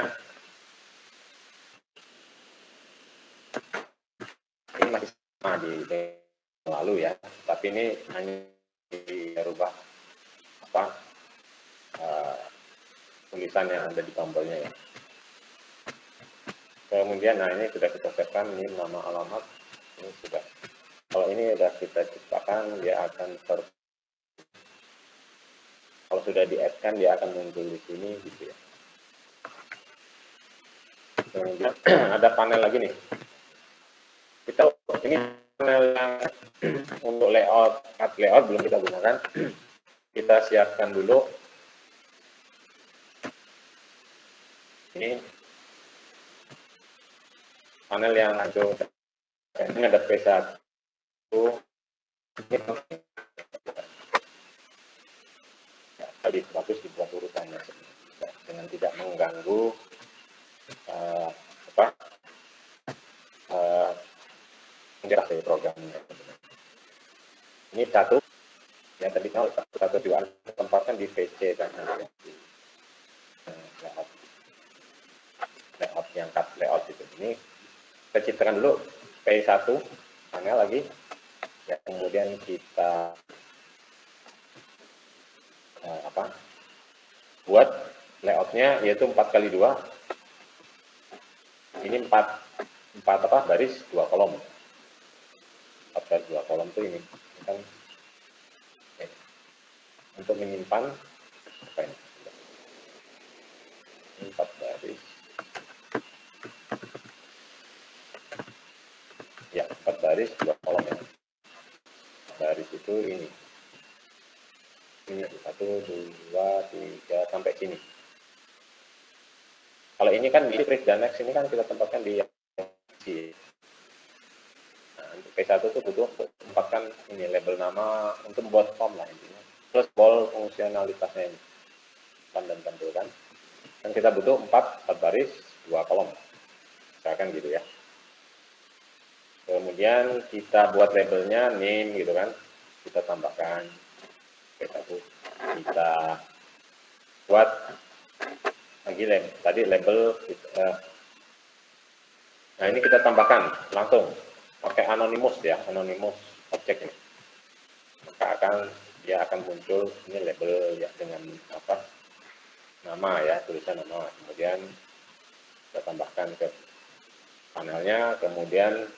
ini masih sama di lalu ya, tapi ini hanya dirubah tulisan yang ada di tombolnya ya. Kemudian nah ini sudah kita setkan, ini nama, alamat ini sudah. Kalau ini sudah kita ciptakan, dia akan kalau sudah di-add-kan dia akan muncul di sini gitu ya. Kemudian ada panel lagi nih. Ini panel yang untuk layout, cut layout belum kita gunakan. Kita siapkan dulu. Ini panel yang ini ada P1. Ini lebih bagus dibuat urutannya dengan tidak mengganggu integrasi programnya. Ini satu ya, tadi kalau satu juga tempatkan di VC kan. yang cut layout itu. Ini kita ciptakan dulu P1 panel lagi ya, kemudian kita buat layoutnya yaitu 4x2. Ini 4 baris 2 kolom. 4x2 kolom tuh ini kan untuk menyimpan apa ini? 4 baris. Ya, 4 baris 2 kolom ya. Baris itu ini 1, 2, 3 sampai sini. Kalau ini kan di print dan next ini kan kita tempatkan di sini. Nah, untuk P1 itu butuh tempatkan ini label nama untuk membuat form lah intinya. Plus ball fungsionalitasnya ini. Dan tampilkan. Dan kita butuh 4 baris 2 kolom. Misalkan gitu ya. Kemudian kita buat labelnya name gitu kan. Kita tambahkan P1. Kita buat lagi tadi label nah ini kita tambahkan langsung pakai anonymous ya, anonymous object ini, maka dia akan muncul ini label ya dengan apa nama ya, tulisan nama. Kemudian kita tambahkan ke panelnya, kemudian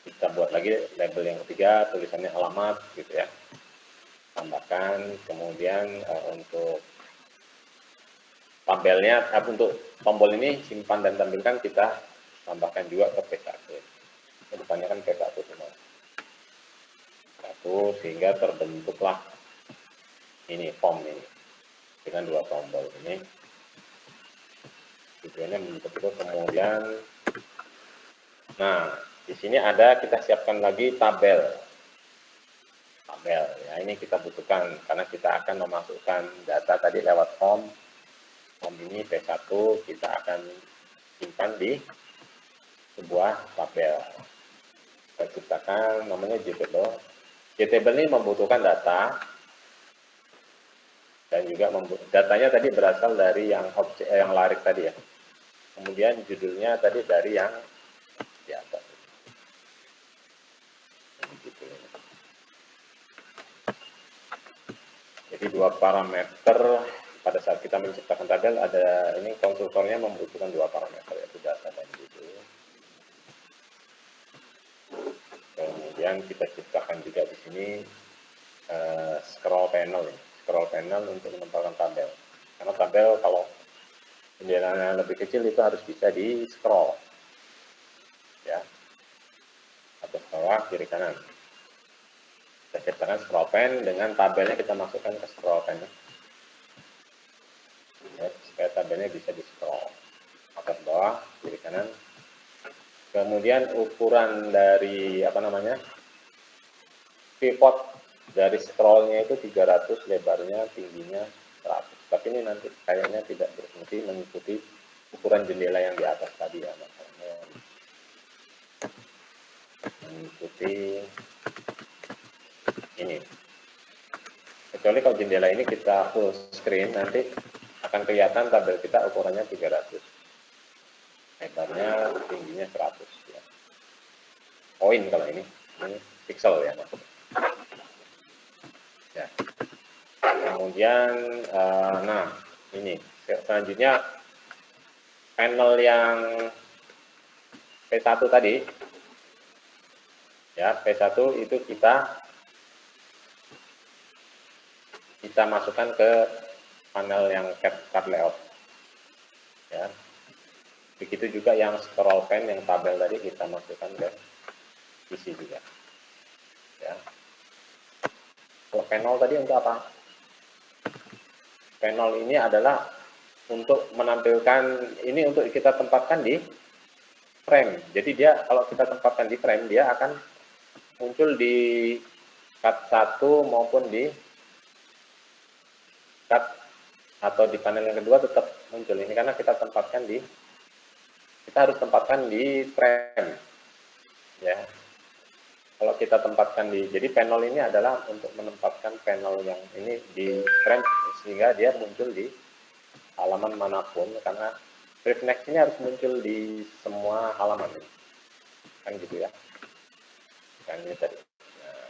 kita buat lagi label yang ketiga, tulisannya alamat gitu ya, tambahkan. Kemudian untuk tabelnya, untuk tombol ini simpan dan tampilkan, kita tambahkan juga ke P1. Depannya kan P1 semua. Sehingga terbentuklah ini form ini dengan 2 tombol ini. Tujuannya membentuk itu. Kemudian, nah di sini ada kita siapkan lagi tabel ya, ini kita butuhkan karena kita akan memasukkan data tadi lewat form ini P1, kita akan simpan di sebuah tabel. Kita ciptakan namanya JTable. JTable ini membutuhkan data dan juga datanya tadi berasal dari yang objek yang larik tadi ya. Kemudian judulnya tadi dari yang di atas. Jadi 2 parameter. Pada saat kita menciptakan tabel, ada ini konstruktornya membutuhkan 2 parameter, yaitu data dan judul. Kemudian kita ciptakan juga di sini scroll panel untuk menempelkan tabel. Karena tabel kalau jendelanya lebih kecil itu harus bisa di scroll, ya, atas bawah kiri kanan. Kita ciptakan scroll pen dengan tabelnya kita masukkan ke scroll pen. Ya, supaya tabelnya bisa di scroll atas bawah kiri kanan. Kemudian ukuran dari pivot dari scrollnya itu 300, lebarnya, tingginya 100. Tapi ini nanti kayaknya tidak berfungsi mengikuti ukuran jendela yang di atas tadi ya, makanya mengikuti ini. Kecuali kalau jendela ini kita full screen, nanti akan kelihatan tabel kita ukurannya 300, lebarnya, tingginya 100 ya. Poin kalau ini pixel ya maksudnya. Ya. Kemudian nah ini selanjutnya panel yang P1 tadi ya, P1 itu kita masukkan ke panel yang cut layout ya. Begitu juga yang scroll pen yang tabel tadi kita masukkan ke isi juga ya. Kalau panel tadi untuk apa? Panel ini adalah untuk menampilkan, ini untuk kita tempatkan di frame. Jadi dia kalau kita tempatkan di frame, dia akan muncul di cut 1 maupun di cut atau di panel yang kedua tetap muncul ini, karena kita harus tempatkan di frame ya. Kalau kita tempatkan jadi panel ini adalah untuk menempatkan panel yang ini di frame sehingga dia muncul di halaman manapun, karena brief next ini harus muncul di semua halaman, kan gitu ya. Kan ini tadi. Nah,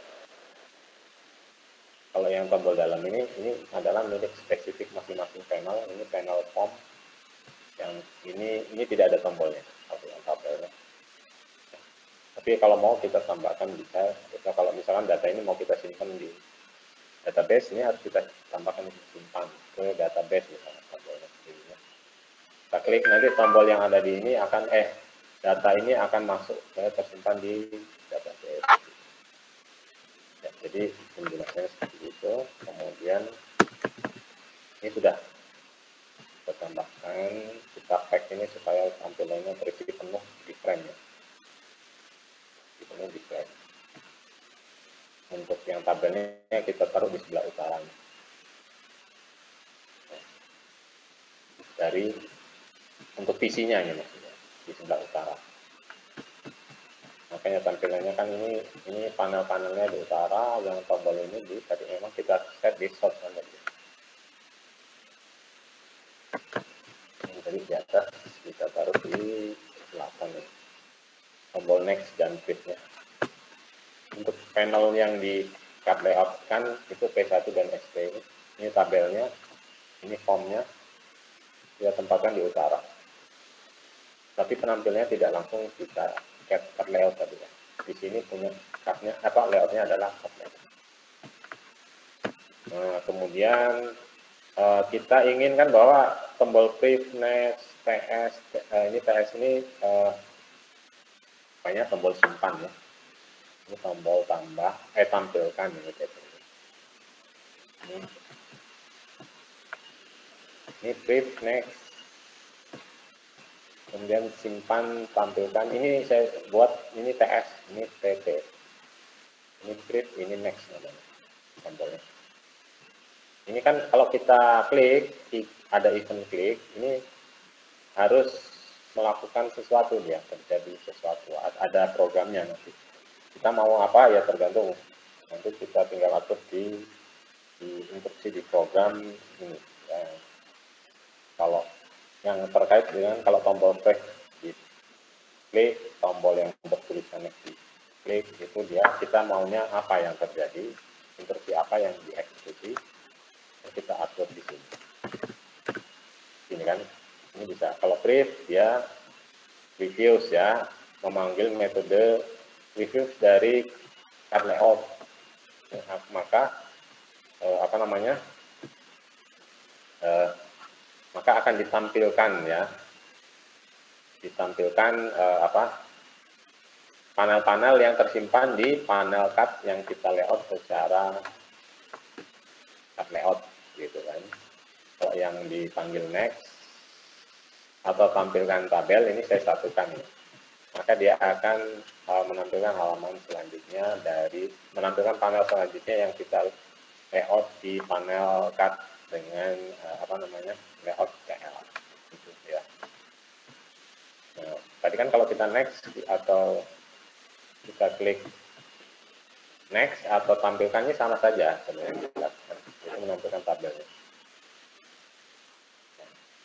kalau yang tombol dalam ini adalah milik spesifik masing-masing panel. Ini panel form. Yang ini tidak ada tombolnya, yang tabelnya. Tapi kalau mau kita tambahkan bisa. Kita kalau misalkan data ini mau kita simpan di database, ini harus kita tambahkan simpan ke database misalnya tombolnya. Kita klik, nanti tombol yang ada di ini akan data ini akan masuk tersimpan di database. Ya, jadi penjelasannya seperti itu. Kemudian ini sudah kita tambahkan, kita pack ini supaya tampilannya terisi penuh di frame ya. Penuh di frame. Untuk yang tabelnya kita taruh di sebelah utara. Dari untuk visinya ini maksudnya di sebelah utara. Makanya tampilannya kan ini panel-panelnya di utara, yang tombol ini tadi memang kita set di source kan tadi. Yang tadi di atas kita taruh di selatan nih. Tombol next dan briefnya. Untuk panel yang di cut layout kan itu P1 dan ST. Ini tabelnya, ini formnya kita tempatkan di utara. Tapi penampilannya tidak langsung kita cut layout tadi ya. Di sini punya cutnya layoutnya adalah cut layout. Nah, kemudian kita inginkan bahwa tombol brief, next, PS, ini PS ini banyak tombol simpan ya. Ini tombol tambah, tampilkan ini gitu. Ini brief, next, kemudian simpan, tampilkan. Ini saya buat ini TS, ini TT, ini brief, ini next namanya tombolnya. Ini kan kalau kita klik, ada event klik, ini harus melakukan sesuatu ya, terjadi sesuatu, ada programnya nanti. Kita mau apa ya tergantung, nanti kita tinggal atur di instruksi di program ini. Ya. Kalau yang terkait dengan kalau tombol break di klik, tombol yang bertulisan di klik itu dia kita maunya apa yang terjadi, instruksi apa yang dieksekusi, kita atur di sini. Ini kan, ini bisa kalau brief dia reviews ya, memanggil metode reviews dari cut layout. Maka maka akan ditampilkan ya, panel-panel yang tersimpan di panel cut yang kita layout secara cut layout gitu kan. Kalau yang dipanggil next atau tampilkan tabel ini saya satukan ya. Maka dia akan menampilkan halaman selanjutnya menampilkan panel selanjutnya yang kita layout di panel cut dengan layout TL gitu ya. Nah, tadi kan kalau kita next atau kita klik next atau tampilkannya sama saja sebenarnya dilakukan, itu menampilkan tabelnya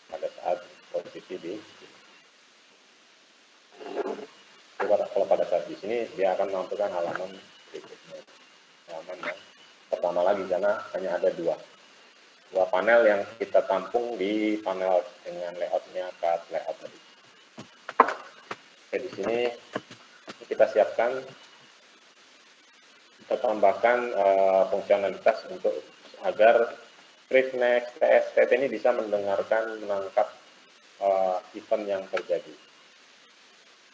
pada saat posisi di kalau pada saat di sini dia akan menampilkan halaman berikutnya, halaman yang pertama lagi karena hanya ada dua panel yang kita tampung di panel dengan layoutnya cut layout tadi. Oke, di sini kita siapkan, kita tambahkan fungsionalitas untuk agar brief, next, PS, TT ini bisa menangkap event yang terjadi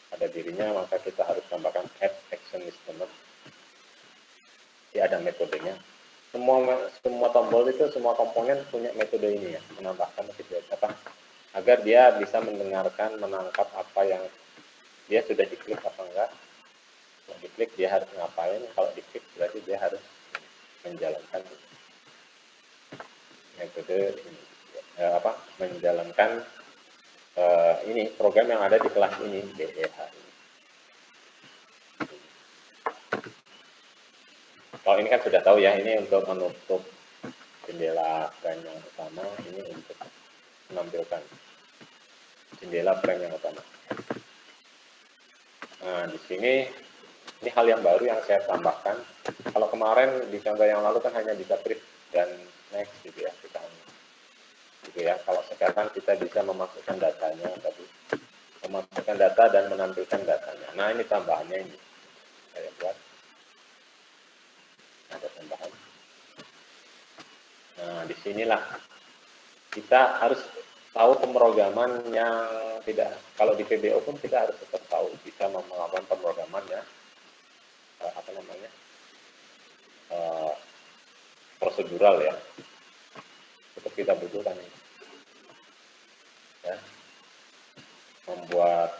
pada dirinya, maka kita harus tambahkan add action listener. Dia ada metodenya. Semua tombol itu, semua komponen punya metode ini ya, menambahkan agar dia bisa menangkap apa yang dia sudah diklik apa enggak. Kalau diklik dia harus ngapain, kalau diklik berarti dia harus menjalankan metode ini, menjalankan ini program yang ada di kelas ini DEH ini. Kalau ini kan sudah tahu ya, ini untuk menutup jendela frame yang utama, ini untuk menampilkan. jendela frame yang utama. Nah, di sini ini hal yang baru yang saya tambahkan. Kalau kemarin di contoh yang lalu kan hanya bisa print dan next gitu ya, kita gitu ya. Kalau sekarang kita bisa memasukkan datanya tadi, memasukkan data dan menampilkan datanya. Nah, ini tambahannya ini saya buat. Ada tambahan. Nah, disinilah kita harus tahu pemrograman yang tidak, kalau di PBO pun kita harus tetap tahu, bisa melakukan pemrograman ya, apa namanya, prosedural ya, tetap kita butuhkan ini. Ya, membuat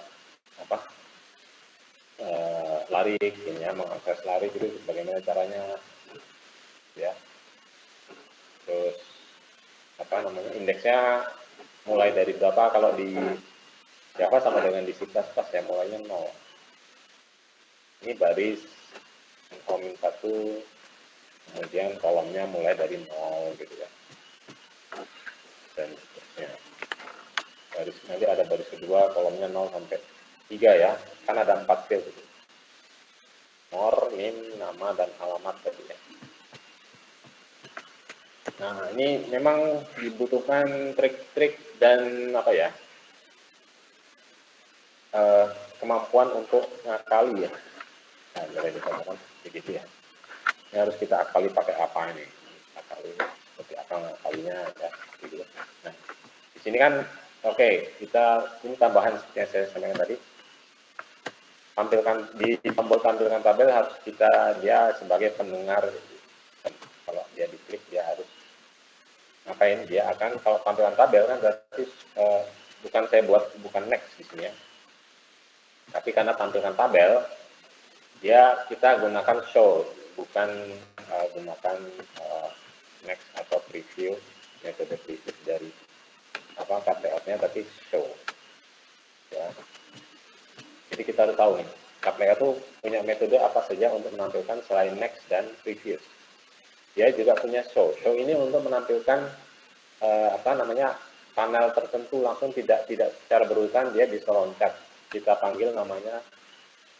apa, larik, ini ya, mengakses larik itu bagaimana caranya, ya. Terus apa namanya, indeksnya mulai dari berapa, kalau di Java sama dengan di C++ ya, mulainya 0. Ini baris komin 1, kemudian kolomnya mulai dari 0 gitu ya, dan seterusnya. Baris, nanti ada baris kedua, kolomnya 0 sampai 3 ya, kan ada 4 field gitu. Nomor, NIM, nama, dan alamat tadi ya. Nah, ini memang dibutuhkan trik-trik dan apa ya, kemampuan untuk ngakali ya. Nah, dari dikatakan begitu ya. Ini harus kita akali pakai apa ini? Akali seperti apa ngakalinya ya, gitu. Nah, di sini kan oke, kita ini tambahan seperti yang saya sampaikan tadi. Tampilkan di tombol tampilkan tabel harus kita, dia sebagai pendengar. Kalau dia diklik dia harus ngapain? Dia akan, kalau tampilan tabel kan berarti bukan saya buat, bukan next di sini ya. Tapi karena tampilan tabel, dia kita gunakan show, bukan gunakan next atau preview, metode preview dari apa KPO-nya, tapi show. Ya. Jadi kita harus tahu nih, KPO itu punya metode apa saja untuk menampilkan selain next dan preview. Dia juga punya show. Show ini untuk menampilkan apa namanya, panel tertentu langsung, tidak secara berurutan, dia bisa loncat. Kita panggil namanya,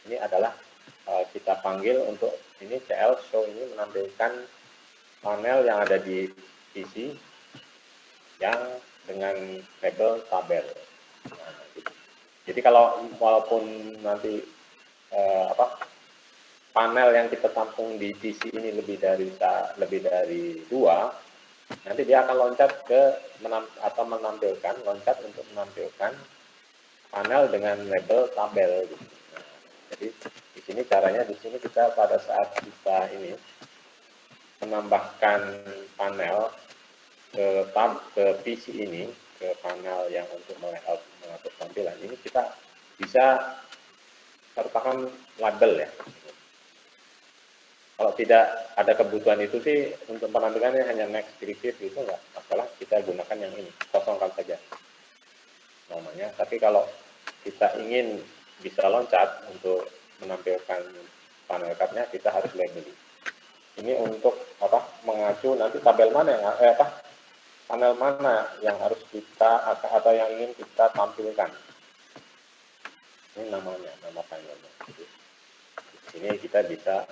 ini adalah kita panggil untuk ini CL show, ini menampilkan panel yang ada di PC yang dengan label tabel. Nah, gitu. Jadi kalau walaupun nanti apa, panel yang kita tampung di PC ini lebih dari 2, nanti dia akan loncat ke atau menampilkan, loncat untuk menampilkan panel dengan label tabel gitu. Nah, jadi di sini caranya, di sini kita pada saat kita ini menambahkan panel ke PC ini, ke panel yang untuk mengatur tampilan ini, kita bisa sertakan label ya. Kalau tidak ada kebutuhan itu sih, untuk penampilannya hanya next, preview itu enggak masalah, kita gunakan yang ini, kosongkan saja namanya. Tapi kalau kita ingin bisa loncat untuk menampilkan panel card-nya, kita harus label. Ini untuk apa, mengacu nanti tabel mana yang panel mana yang harus kita atau yang ingin kita tampilkan. Ini namanya, nama panelnya. Ini kita bisa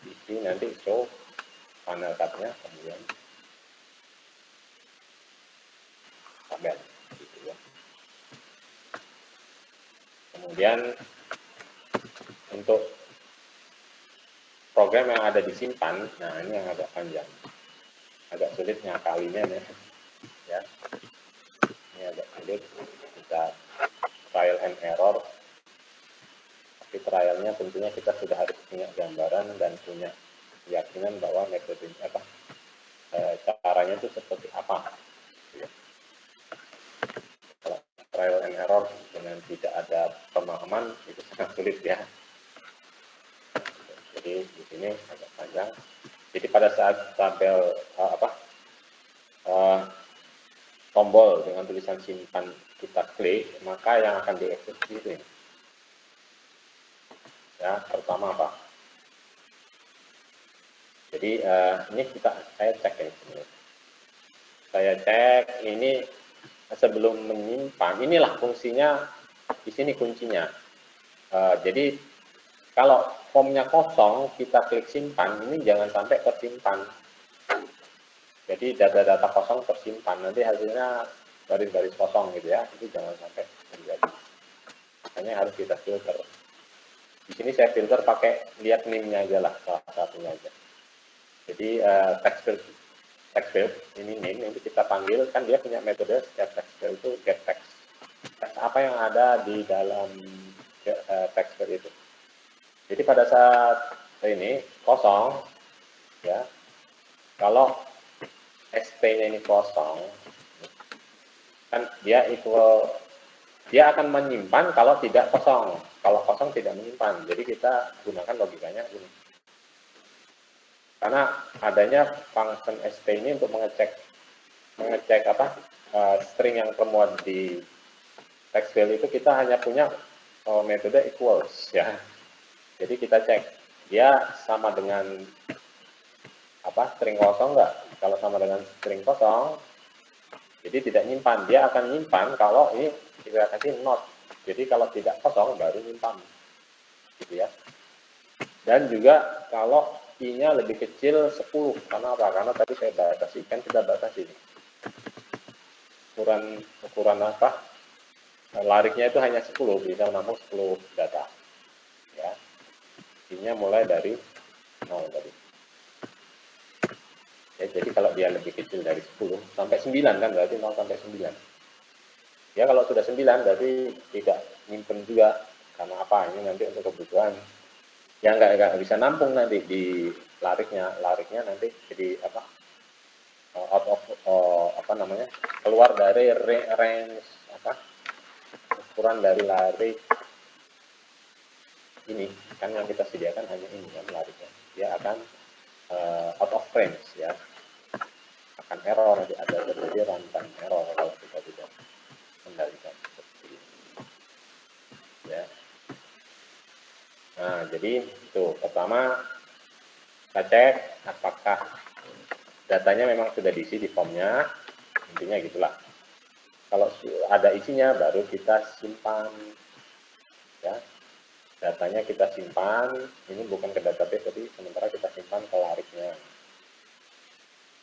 isi nanti show panel card-nya, kemudian tabel gitu ya. Kemudian untuk program yang ada disimpan, nah ini yang agak panjang, agak sulit ngakalinya ya. Ini agak sulit, kita trial and error. Tapi trialnya tentunya kita sudah harus punya gambaran dan punya keyakinan bahwa metode caranya itu seperti apa. Kalau trial and error dengan tidak ada pemahaman itu sangat sulit ya. Jadi di sini agak panjang. Jadi pada saat tabel tombol dengan tulisan simpan kita klik, maka yang akan dieksekusi itu ini. Ya, pertama apa? Jadi ini saya cek ya. Saya cek ini sebelum menyimpan, inilah fungsinya, di sini kuncinya. Jadi kalau formnya kosong, kita klik simpan, ini jangan sampai tersimpan. Jadi data-data kosong tersimpan, nanti hasilnya garis-garis kosong gitu ya, itu jangan sampai terjadi. Makanya harus kita filter. Di sini saya filter pakai lihat name-nya aja lah, salah satunya aja. Jadi text field ini name, nanti kita panggil, kan dia punya metode setiap text field itu get text. Text apa yang ada di dalam text field itu. Jadi pada saat ini kosong, ya, kalau ST-nya ini kosong, kan dia equal, dia akan menyimpan kalau tidak kosong. Kalau kosong tidak menyimpan. Jadi kita gunakan logikanya ini. Karena adanya function ST ini untuk mengecek string yang termuat di text field itu, kita hanya punya metode equals ya. Jadi kita cek dia sama dengan string kosong enggak. Kalau sama dengan string kosong, jadi tidak nyimpan. Dia akan nyimpan kalau ini kita kasih not. Jadi kalau tidak kosong baru nyimpan, gitu ya. Dan juga kalau i-nya lebih kecil 10. Karena apa? Karena tadi saya batasi, kan kita batasi ukuran apa? Lariknya itu hanya 10, bisa menampung 10 data. Ya. I-nya mulai dari 0 tadi. Ya, jadi kalau dia lebih kecil dari 10 sampai 9 kan berarti 0 sampai 9. Ya kalau sudah 9 berarti tidak nyimpen juga. Karena apa? Ini nanti untuk kebutuhan yang nggak bisa nampung nanti di lariknya nanti jadi out of keluar dari range ukuran dari larik ini kan yang kita sediakan hanya ini kan lariknya, dia akan out of range ya, akan error, nanti ada terjadi runtime error kalau kita tidak kendalikan seperti ini ya. Nah jadi itu pertama kita cek apakah datanya memang sudah diisi di formnya, intinya gitulah. Kalau ada isinya baru kita simpan ya, datanya kita simpan, ini bukan ke database tapi sementara kita simpan ke lariknya.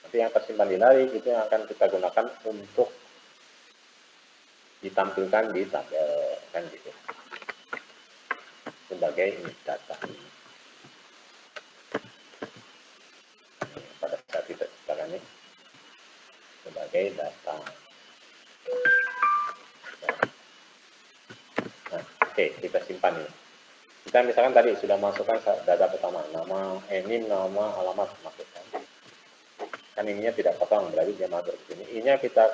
Nanti yang tersimpan di larik itu yang akan kita gunakan untuk ditampilkan di tabel kan gitu, sebagai data. Pada saat kita ciptakan ini sebagai data. Nah, oke, kita simpan ini. Kita misalkan tadi sudah masukkan data pertama, nama, name, nama, alamat masukkan. Kan ininya tidak kosong, berarti dia masuk ke sini. Ininya kita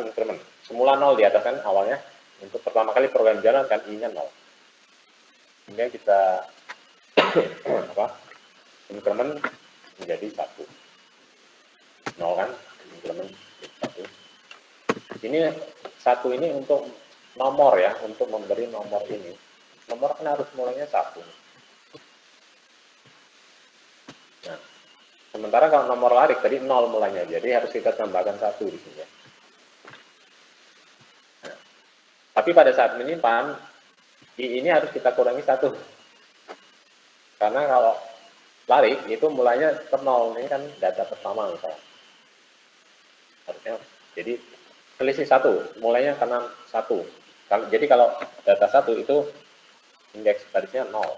increment. Semula 0 di atas kan awalnya. Untuk pertama kali program jalan kan i-nya 0. Kemudian kita increment menjadi 1. 0 kan, increment jadi 1. Ini 1 ini untuk nomor ya, untuk memberi nomor ini. Nomor kan harus mulainya 1. Nah, sementara kalau nomor larik tadi 0 mulainya, jadi harus kita tambahkan 1 di sini. Nah, tapi pada saat menyimpan, ini harus kita kurangi 1. Karena kalau larik itu mulainya ke 0, ini kan data pertama misalnya. Harusnya, jadi selisih 1, mulainya karena 1. Jadi kalau data 1 itu indeks barisnya 0.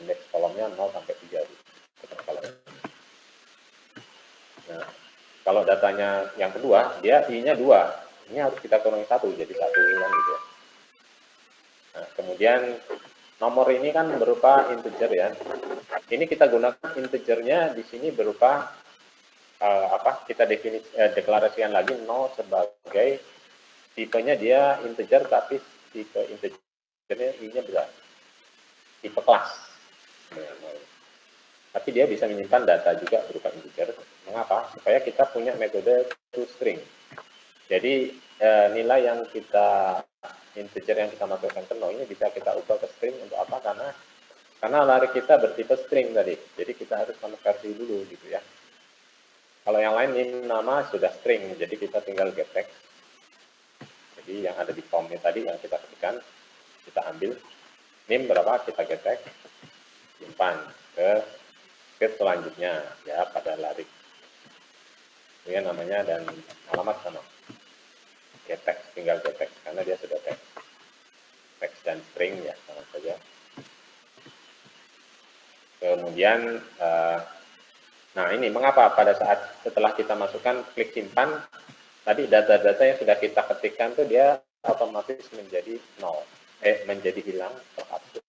Indeks kolomnya 0 sampai 3. Nah, kalau datanya yang kedua, dia i-nya 2. Ini harus kita kurangi 1, jadi 1 kan gitu ya. Nah, kemudian nomor ini kan berupa integer ya. Ini kita gunakan integernya di sini berupa kita deklarasikan lagi 0 sebagai tipenya dia integer, tapi tipe integernya i-nya besar. Tipe kelas. Tapi dia bisa menyimpan data juga berupa integer. Mengapa? Supaya kita punya metode toString. Jadi nilai yang kita integer yang kita masukkan ke 0 ini bisa kita ubah ke string untuk apa? Karena larik kita bertipe string tadi. Jadi kita harus konversi dulu gitu ya. Kalau yang lain ini nama sudah string, jadi kita tinggal get text. Jadi yang ada di formnya tadi yang kita ketikkan, kita ambil name berapa, kita get text, simpan ke script selanjutnya ya pada larik. Ini namanya dan alamat sama. Get text, tinggal get text karena dia sudah text. Text dan string ya sama saja. Kemudian nah ini mengapa pada saat setelah kita masukkan klik simpan, tadi data-data yang sudah kita ketikkan tuh dia otomatis menjadi nol, menjadi hilang terhapus.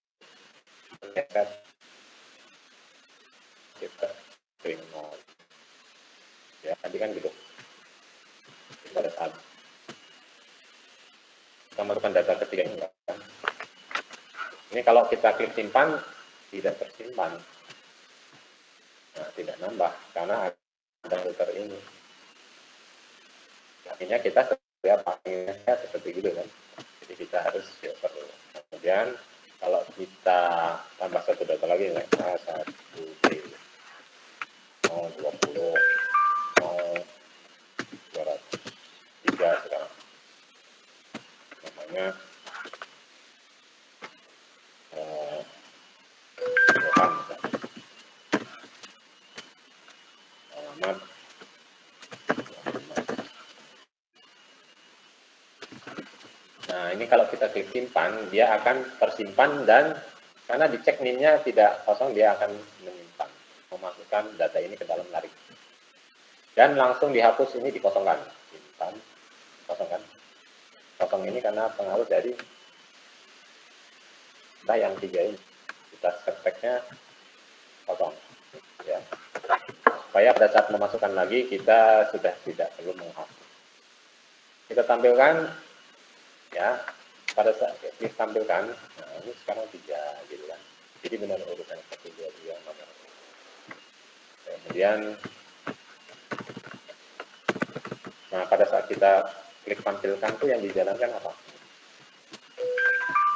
Kita string nol. Ya tadi kan gitu. Pada saat kita masukkan data ketiga ini kan. Ini kalau kita klik simpan tidak tersimpan. Nah, tidak nambah karena ada filter ini. Akhirnya kita setiap panggilnya seperti gitu kan. Jadi kita harus filter dulu. Kemudian kalau kita tambah satu data lagi, nah, 1B 020 203 sekarang. Namanya Johan. Alamat. Nah, ini kalau kita klik simpan, dia akan tersimpan dan karena dicek NIM-nya tidak kosong, dia akan menyimpan, memasukkan data ini ke dalam larik. Dan langsung dihapus ini dikosongkan. Simpan, kosongkan. Kosong ini karena pengaruh dari kita yang tiga ini. Kita set-nya kosong. Ya. Supaya pada saat memasukkan lagi, kita sudah tidak perlu menghapus. Kita tampilkan ya pada saat ditampilkan, nah ini sekarang 3 gitu kan, jadi benar urutan 1, 2, 3 nomor. Kemudian nah pada saat kita klik tampilkan tuh yang dijalankan apa,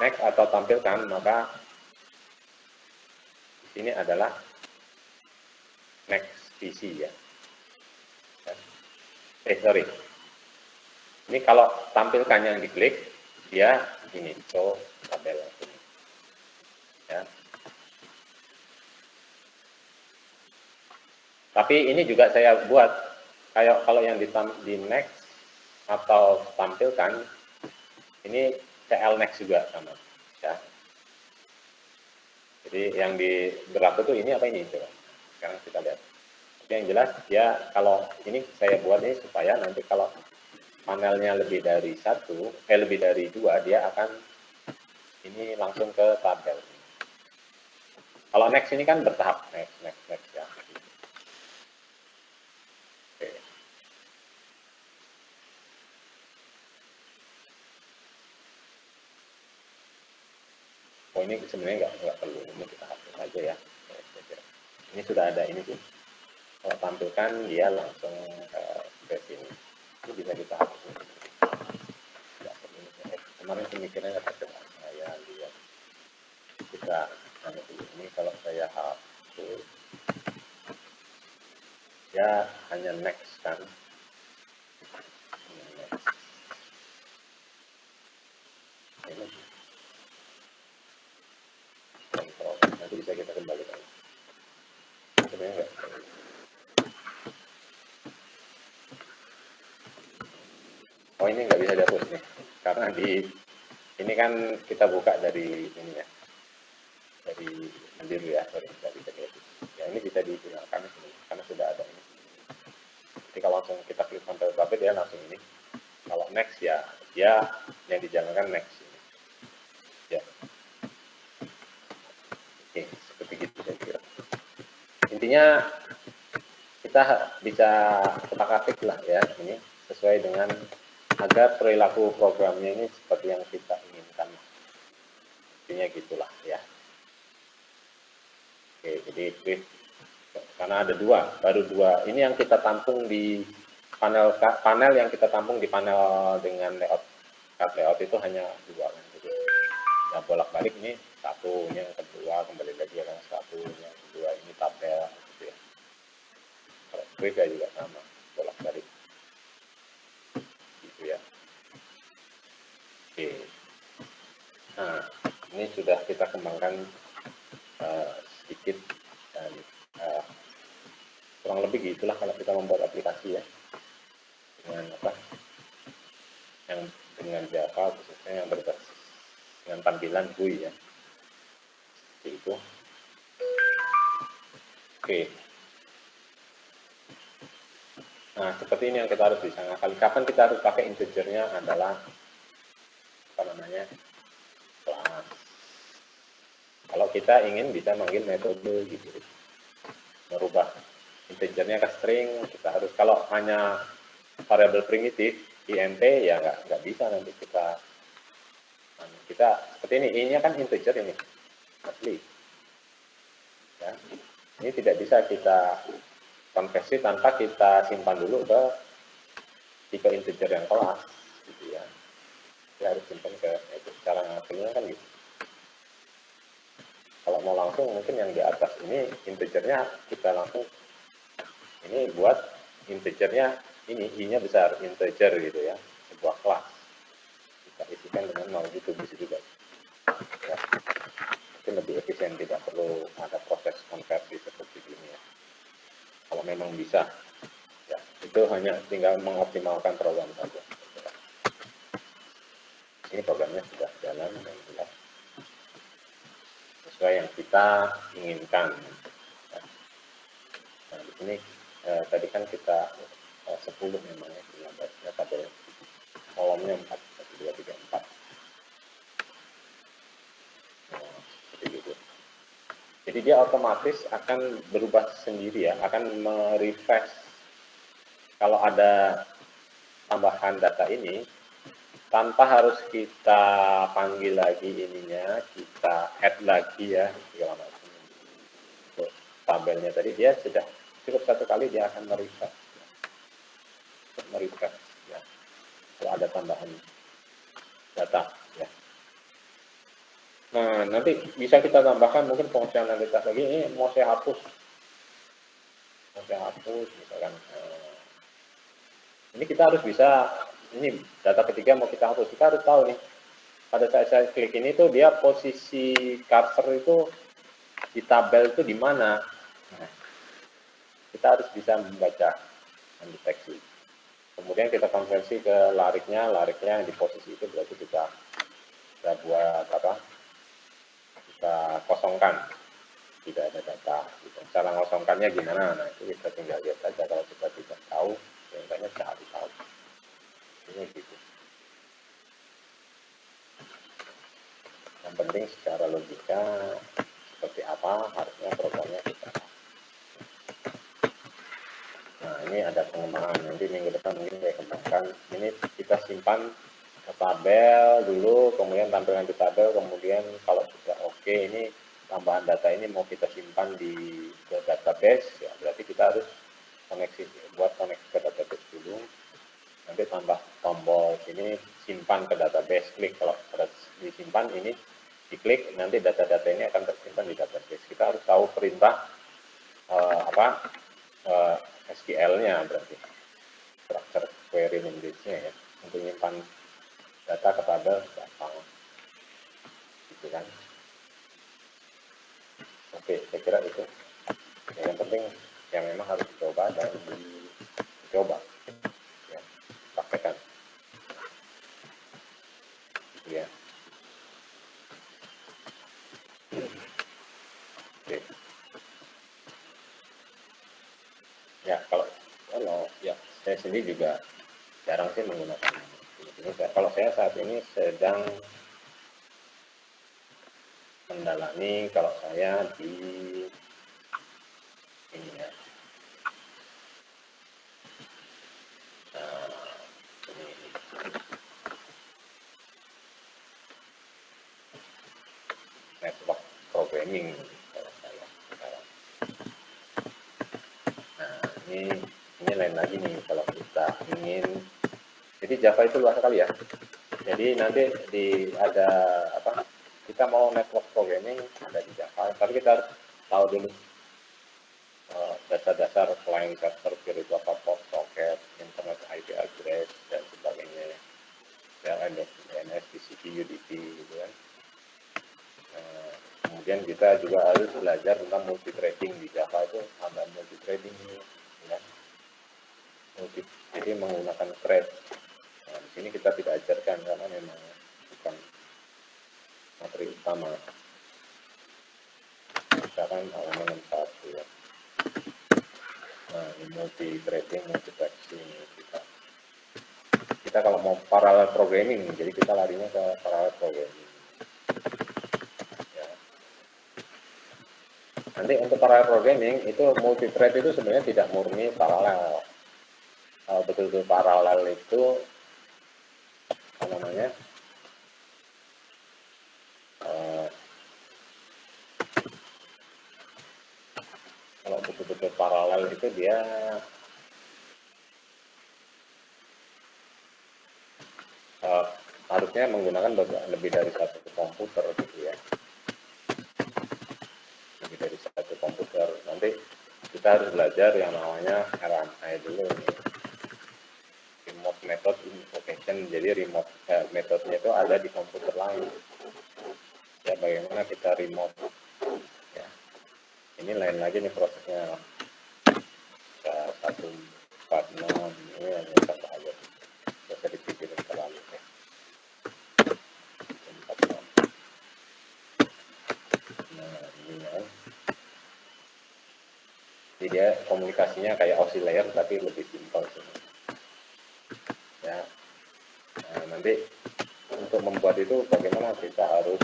next atau tampilkan, maka di sini adalah next PC ya. Sorry, ini kalau tampilkan yang diklik, dia ini show tabel ini. Ya. Tapi ini juga saya buat kayak kalau yang di next atau tampilkan ini CL next juga sama. Ya. Jadi yang berlaku tuh ini apa ini? Coba. Sekarang kita lihat. Tapi yang jelas ya kalau ini saya buat ini supaya nanti kalau panelnya lebih dari 1, lebih dari 2, dia akan ini langsung ke tabel. Kalau next ini kan bertahap, next ya. Oke. Oh ini sebenarnya nggak perlu, ini kita hapus aja ya. Ini sudah ada ini sih. Kalau tampilkan dia langsung ke sini. Itu bisa kita hapus. Kemarin pemikirannya nggak terdengar. Saya lihat kita ini kalau saya hapus ya hanya next kan. Next. Ini kontrol. Nanti bisa kita kembalikan. Sebenarnya enggak. Oh ini nggak bisa dihapus nih, karena ini kan kita buka dari ini ya, dari sendiri ya, sorry, nggak bisa dihapus. Ya ini bisa dihilangkan karena sudah ada ini. Jadi kalau langsung kita klik sampai tabel dia langsung ini. Kalau next ya, dia yang dijalankan next ini. Ya. Oke, seperti gitu saya kira. Intinya kita bisa ketik lah ya ini sesuai dengan agar perilaku programnya ini seperti yang kita inginkan. Intinya gitulah ya. Oke, jadi karena ada baru dua. Ini yang kita tampung di panel yang kita tampung di panel dengan layout itu hanya 2 kan. Jadi yang bolak-balik ini 1, ini yang kedua kembali lagi yang 1, yang kedua ini tabel gitu ya. beda juga sama, bolak-balik gitu ya. Oke, nah ini sudah kita kembangkan sedikit, dan kurang lebih gitulah kalau kita membuat aplikasi ya, dengan apa, yang dengan Java khususnya yang berbasis dengan tampilan GUI ya, seperti itu. Oke, nah seperti ini yang kita harus bisa ngakali. Kapan kita harus pakai integernya adalah apa namanya, kelas. Kalau kita ingin bisa manggil metode gitu, merubah integernya ke string, kita harus, kalau hanya variabel primitif int ya nggak bisa, nanti kita seperti ini, i-nya kan integer ini asli ya, ini tidak bisa kita konversi tanpa kita simpan dulu ke tipe integer yang kelas gitu ya, kita harus simpan ke itu. Cara ngaturnya kan gitu. Kalau mau langsung mungkin yang di atas ini integernya kita langsung ini buat integernya ini, i-nya besar, integer gitu ya, sebuah kelas kita isikan dengan 0 gitu bisa juga ya. Mungkin lebih efisien, tidak perlu ada proses konversi seperti ini ya, kalau memang bisa ya. Itu hanya tinggal mengoptimalkan program saja. Ini programnya sudah jalan dan jelas sesuai yang kita inginkan. Nah di sini tadi kan kita 10 memangnya, 15 tabel kolomnya 4, 1, 2, 3, 4. Seperti itu. Jadi dia otomatis akan berubah sendiri ya, akan merefresh. Kalau ada tambahan data ini, tanpa harus kita panggil lagi ininya, kita add lagi ya, segala macam. Untuk tabelnya tadi dia sudah cukup satu kali dia akan merefresh ya, kalau ada tambahan data ya. Nah nanti bisa kita tambahkan mungkin fungsionalitas lagi, ini mau saya hapus misalkan, ini kita harus bisa, ini data ketiga mau kita hapus, kita harus tahu nih pada saat saya klik ini tuh dia posisi cursor itu di tabel itu di mana. Nah, kita harus bisa membaca, mendeteksi. Kemudian kita konversi ke lariknya di posisi itu, berarti kita buat apa? Kita kosongkan, tidak ada data. Gitu. Cara ngosongkannya gimana? Nah itu kita tinggal lihat saja. Kalau kita tidak tahu, biasanya cari tahu. Ini gitu. Yang penting secara logika seperti apa harusnya programnya kita. Nah ini ada pengembangan, nanti minggu depan mungkin saya kembangkan. Ini kita simpan ke tabel dulu, kemudian tampilkan di tabel, kemudian kalau sudah oke, ini tambahan data ini mau kita simpan di database ya, berarti kita harus koneksi, buat koneksi ke database dulu, nanti tambah tombol sini simpan ke database, klik, kalau sudah disimpan ini diklik, nanti data-data ini akan tersimpan di database. Kita harus tahu perintah SQL-nya, berarti structure query language-nya ya, untuk menyimpan data ke tabel gampang gitu kan. Oke, saya kira itu yang penting, yang memang harus dicoba dan dicoba ya, praktekkan gitu ya. Oke. Ya kalau ya saya sendiri juga jarang sih menggunakan ini. Kalau saya saat ini sedang mendalami, kalau saya di ini ya, ini network programming kalau saya sekarang. Nah ini lain lagi nih kalau kita ingin, jadi Java itu luas sekali ya. Jadi nanti ada apa, kita mau network programming ada di Java, tapi kita harus tahu dulu dasar-dasar client server, virtual port, socket, internet IP address dan sebagainya. PLN, DNS, TCP, UDP gitu kan. Kemudian kita juga harus belajar tentang multi-threading. Di Java itu ada multi-threading ya. Jadi menggunakan thread. Nah, di sini kita tidak ajarkan karena memang bukan materi utama. Misalkan halaman 1 ya. Nah, ini multi-threading, multiplexing kita kalau mau parallel programming, jadi kita larinya ke parallel programming. Ya. Nanti untuk parallel programming itu multi-thread itu sebenarnya tidak murni paralel. Kalau betul-betul paralel itu apa namanya? Kalau betul-betul paralel itu dia harusnya menggunakan lebih dari satu komputer gitu ya, lebih dari satu komputer. Nanti kita harus belajar yang namanya RMI dulu nih, remote method invocation. Jadi remote metodenya itu ada di komputer lain ya, bagaimana kita remote ya. Ini lain lagi nih prosesnya. 146 ini hanya satu aja, bisa dipikirin terlalu ya. Nah ini ya, jadi dia komunikasinya kayak oscillator tapi lebih simpel sih ya. Nah, nanti untuk membuat itu bagaimana kita harus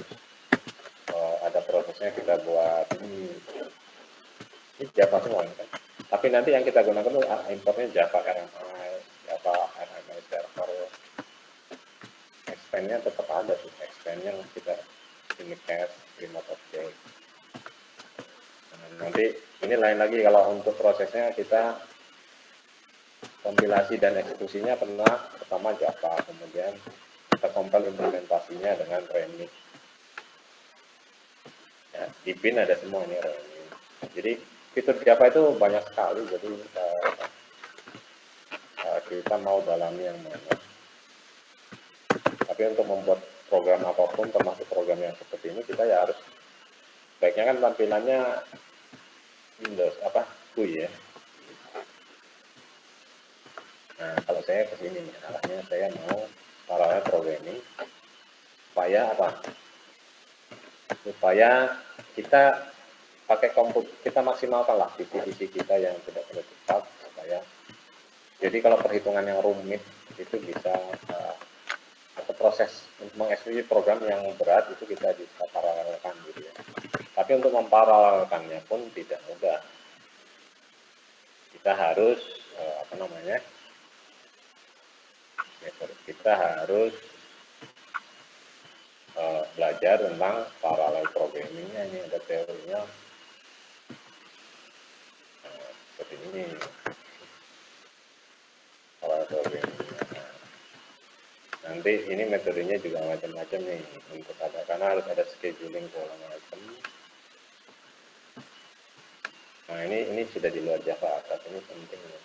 ada prosesnya, kita buat ini Java semua kan. Tapi nanti yang kita gunakan itu importnya Java RMI, Java RMI server. Expand-nya tetap ada sih, expand-nya kita ini cache, remote object. Nah, nanti ini lain lagi kalau untuk prosesnya kita kompilasi dan eksekusinya pertama Java, kemudian kita compile implementasinya dengan Remix. Ya, di bin ada semua ini Remix. Jadi fitur Java itu banyak sekali, jadi kita mau dalami yang mana. Tapi untuk membuat program apapun, termasuk program yang seperti ini, kita ya harus baiknya kan tampilannya Windows GUI ya. Nah kalau saya kesini nih, arahnya saya mau parallel programming supaya apa? Supaya kita pakai komputer, kita maksimalkan lah visi kita yang tidak terlalu cepat, supaya jadi kalau perhitungan yang rumit itu bisa atau proses untuk mengeksekusi program yang berat itu kita bisa paralelkan gitu ya. Tapi untuk memparalelkannya pun tidak mudah. Kita harus kita harus belajar tentang parallel programmingnya. Ini ada teorinya seperti ini, parallel programmingnya. Nanti ini metodenya juga macam-macam nih untuk ada, karena harus ada scheduling segala macam. Nah ini sudah di luar Java, tapi ini penting ya.